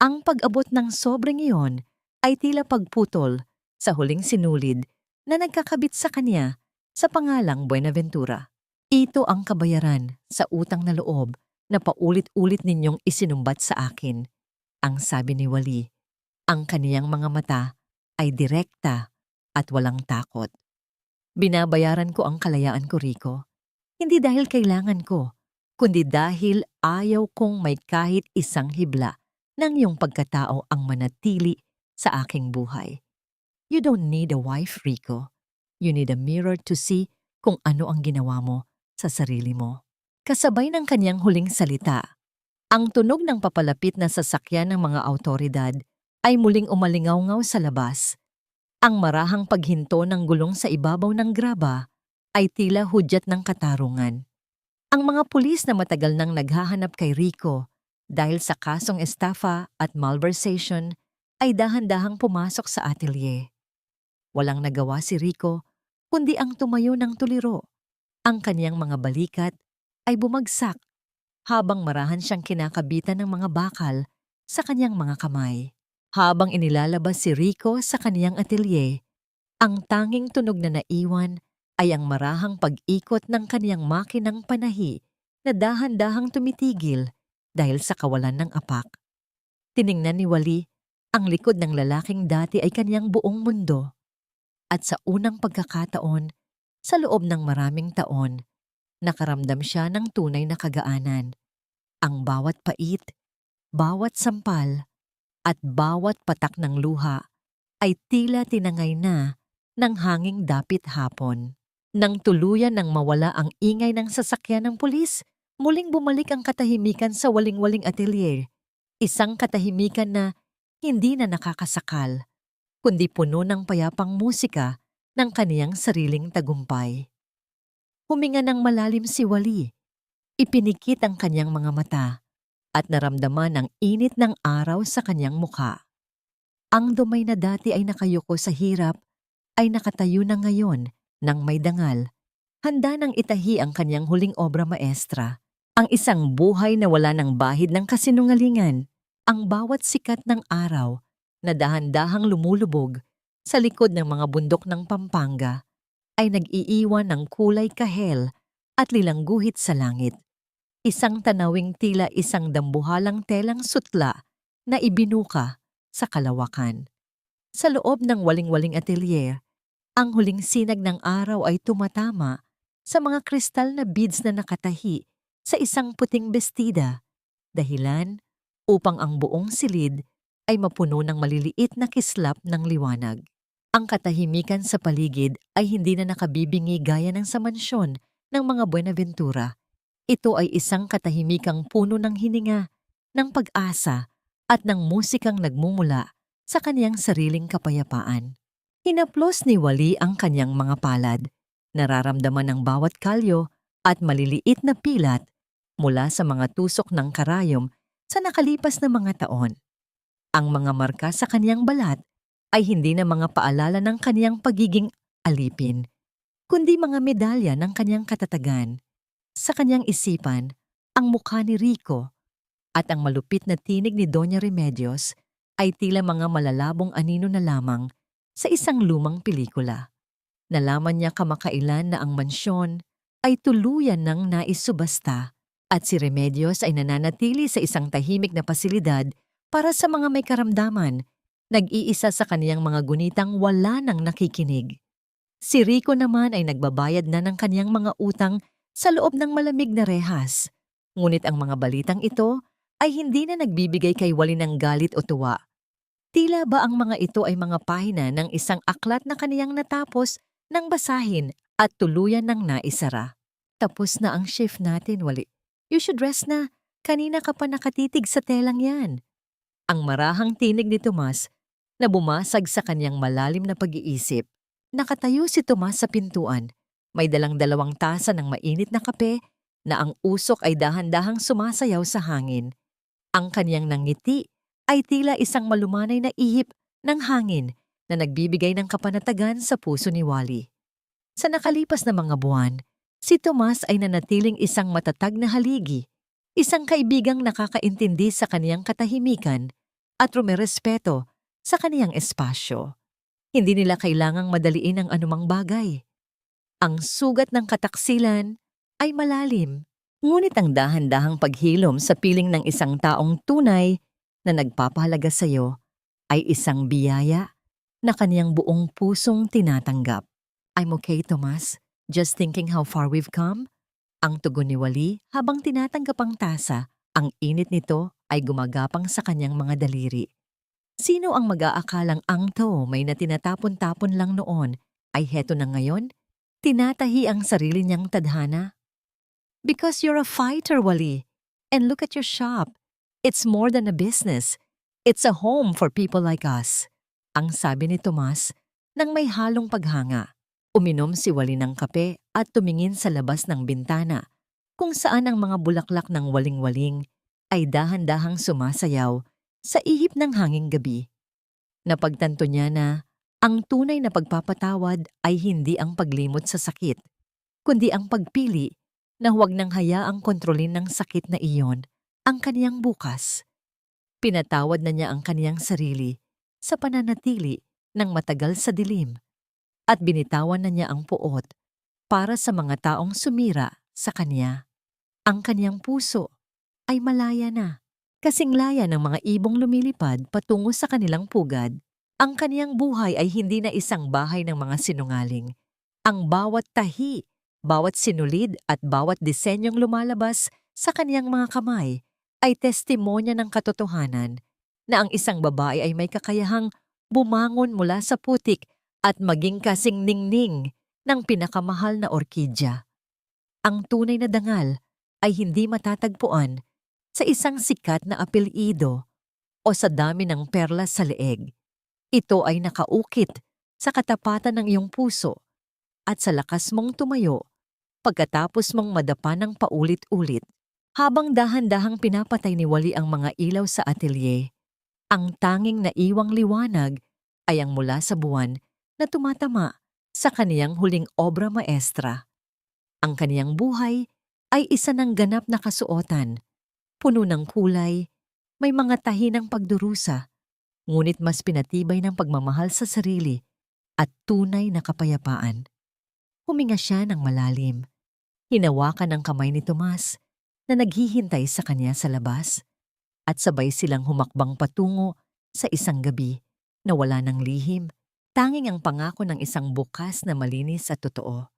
Ang pag-abot ng sobrang iyon ay tila pagputol sa huling sinulid na nagkakabit sa kanya sa pangalang Buenaventura. Ito ang kabayaran sa utang na loob na paulit-ulit ninyong isinumbat sa akin. Ang sabi ni Wally, ang kaniyang mga mata ay direkta at walang takot. Binabayaran ko ang kalayaan ko, Rico. Hindi dahil kailangan ko, kundi dahil ayaw kong may kahit isang hibla ng iyong pagkatao ang manatili sa aking buhay. You don't need a wife, Rico. You need a mirror to see kung ano ang ginawa mo sa sarili mo. Kasabay ng kanyang huling salita, ang tunog ng papalapit na sasakyan ng mga awtoridad ay muling umalingaw-ngaw sa labas. Ang marahang paghinto ng gulong sa ibabaw ng graba ay tila hudyat ng katarungan. Ang mga pulis na matagal nang naghahanap kay Rico dahil sa kasong estafa at malversation ay dahan-dahang pumasok sa atelier. Walang nagawa si Rico kundi ang tumayo ng tuliro. Ang kaniyang mga balikat ay bumagsak habang marahan siyang kinakabitan ng mga bakal sa kaniyang mga kamay. Habang inilalabas si Rico sa kaniyang atelier, ang tanging tunog na naiwan ay ang marahang pag-ikot ng kaniyang makinang panahi na dahan-dahang tumitigil dahil sa kawalan ng apak. Tiningnan ni Wally ang likod ng lalaking dati ay kaniyang buong mundo. At sa unang pagkakataon, sa loob ng maraming taon, nakaramdam siya ng tunay na kagaanan. Ang bawat pait, bawat sampal, at bawat patak ng luha ay tila tinangay na ng hanging dapit hapon. Nang tuluyan ng mawala ang ingay ng sasakyan ng pulis, muling bumalik ang katahimikan sa waling-waling atelier. Isang katahimikan na hindi na nakakasakal, kundi puno ng payapang musika ng kaniyang sariling tagumpay. Huminga ng malalim si Wally. Ipinikit ang kanyang mga mata at naramdaman ang init ng araw sa kanyang mukha. Ang dumay na dati ay nakayuko sa hirap ay nakatayo na ngayon ng may dangal. Handa nang itahi ang kanyang huling obra maestra. Ang isang buhay na wala ng bahid ng kasinungalingan. Ang bawat sikat ng araw na dahan-dahang lumulubog sa likod ng mga bundok ng Pampanga ay nag-iiwan ng kulay kahel at lilangguhit sa langit. Isang tanawing tila isang dambuhalang telang sutla na ibinuka sa kalawakan. Sa loob ng waling-waling atelier, ang huling sinag ng araw ay tumatama sa mga kristal na beads na nakatahi sa isang puting bestida, dahilan upang ang buong silid ay mapuno ng maliliit na kislap ng liwanag. Ang katahimikan sa paligid ay hindi na nakabibingi gaya ng sa mansyon ng mga Buenaventura. Ito ay isang katahimikang puno ng hininga, ng pag-asa at ng musikang nagmumula sa kaniyang sariling kapayapaan. Hinaplos ni Wally ang kaniyang mga palad, nararamdaman ng bawat kalyo at maliliit na pilat mula sa mga tusok ng karayom sa nakalipas na mga taon. Ang mga marka sa kaniyang balat ay hindi na mga paalala ng kaniyang pagiging alipin, kundi mga medalya ng kaniyang katatagan. Sa kaniyang isipan, ang mukha ni Rico at ang malupit na tinig ni Doña Remedios ay tila mga malalabong anino na lamang sa isang lumang pelikula. Nalaman niya kamakailan na ang mansyon ay tuluyan ng naisubasta at si Remedios ay nananatili sa isang tahimik na pasilidad para sa mga may karamdaman, nag-iisa sa kaniyang mga gunitang wala nang nakikinig. Si Rico naman ay nagbabayad na ng kaniyang mga utang sa loob ng malamig na rehas. Ngunit ang mga balitang ito ay hindi na nagbibigay kay Wally ng galit o tuwa. Tila ba ang mga ito ay mga pahina ng isang aklat na kaniyang natapos ng basahin at tuluyan ng naisara. Tapos na ang shift natin, Wally. You should rest na. Kanina ka pa nakatitig sa telang yan. Ang marahang tinig ni Tomas na bumasag sa kaniyang malalim na pag-iisip. Nakatayo si Tomas sa pintuan. May dalang-dalawang tasa ng mainit na kape na ang usok ay dahan-dahang sumasayaw sa hangin. Ang kaniyang nangiti ay tila isang malumanay na ihip ng hangin na nagbibigay ng kapanatagan sa puso ni Wally. Sa nakalipas na mga buwan, si Tomas ay nanatiling isang matatag na haligi, isang kaibigang nakakaintindi sa kaniyang katahimikan at rumerespeto sa kaniyang espasyo. Hindi nila kailangang madaliin ang anumang bagay. Ang sugat ng kataksilan ay malalim, ngunit ang dahan-dahang paghilom sa piling ng isang taong tunay na nagpapahalaga sa iyo ay isang biyaya na kaniyang buong pusong tinatanggap. I'm okay, Tomas. Just thinking how far we've come. Ang tugon ni Wally habang tinatanggap ang tasa, ang init nito ay gumagapang sa kaniyang mga daliri. Sino ang mag-aakalang ang to may na tinatapon-tapon lang noon ay heto na ngayon? Tinatahi ang sarili niyang tadhana? Because you're a fighter, Wally. And look at your shop. It's more than a business. It's a home for people like us. Ang sabi ni Tomas nang may halong paghanga. Uminom si Wally ng kape at tumingin sa labas ng bintana. kung saan ang mga bulaklak ng waling-waling ay dahan-dahang sumasayaw sa ihip ng hanging gabi. Napagtanto niya na ang tunay na pagpapatawad ay hindi ang paglimot sa sakit, kundi ang pagpili na huwag nang hayaang kontrolin ng sakit na iyon ang kaniyang bukas. Pinatawad na niya ang kaniyang sarili sa pananatili ng matagal sa dilim at binitawan na niya ang puot para sa mga taong sumira sa kanya. Ang kaniyang puso ay malaya na. Kasing laya ng mga ibong lumilipad patungo sa kanilang pugad, ang kaniyang buhay ay hindi na isang bahay ng mga sinungaling. Ang bawat tahi, bawat sinulid at bawat disenyong lumalabas sa kaniyang mga kamay ay testimonya ng katotohanan na ang isang babae ay may kakayahang bumangon mula sa putik at maging kasing ningning ng pinakamahal na orkidya. Ang tunay na dangal ay hindi matatagpuan sa isang sikat na apelyido o sa dami ng perlas sa leeg. Ito ay nakaukit sa katapatan ng iyong puso at sa lakas mong tumayo pagkatapos mong madapa ng paulit-ulit. Habang dahan-dahang pinapatay ni Wally ang mga ilaw sa atelier, ang tanging naiwang liwanag ay ang mula sa buwan na tumatama sa kaniyang huling obra maestra. Ang kaniyang buhay ay isa ng ganap na kasuotan, puno ng kulay, may mga tahi ng pagdurusa, ngunit mas pinatibay ng pagmamahal sa sarili at tunay na kapayapaan. Huminga siya ng malalim. Hinawakan ang kamay ni Tomas na naghihintay sa kanya sa labas at sabay silang humakbang patungo sa isang gabi na wala ng lihim, tanging ang pangako ng isang bukas na malinis at totoo.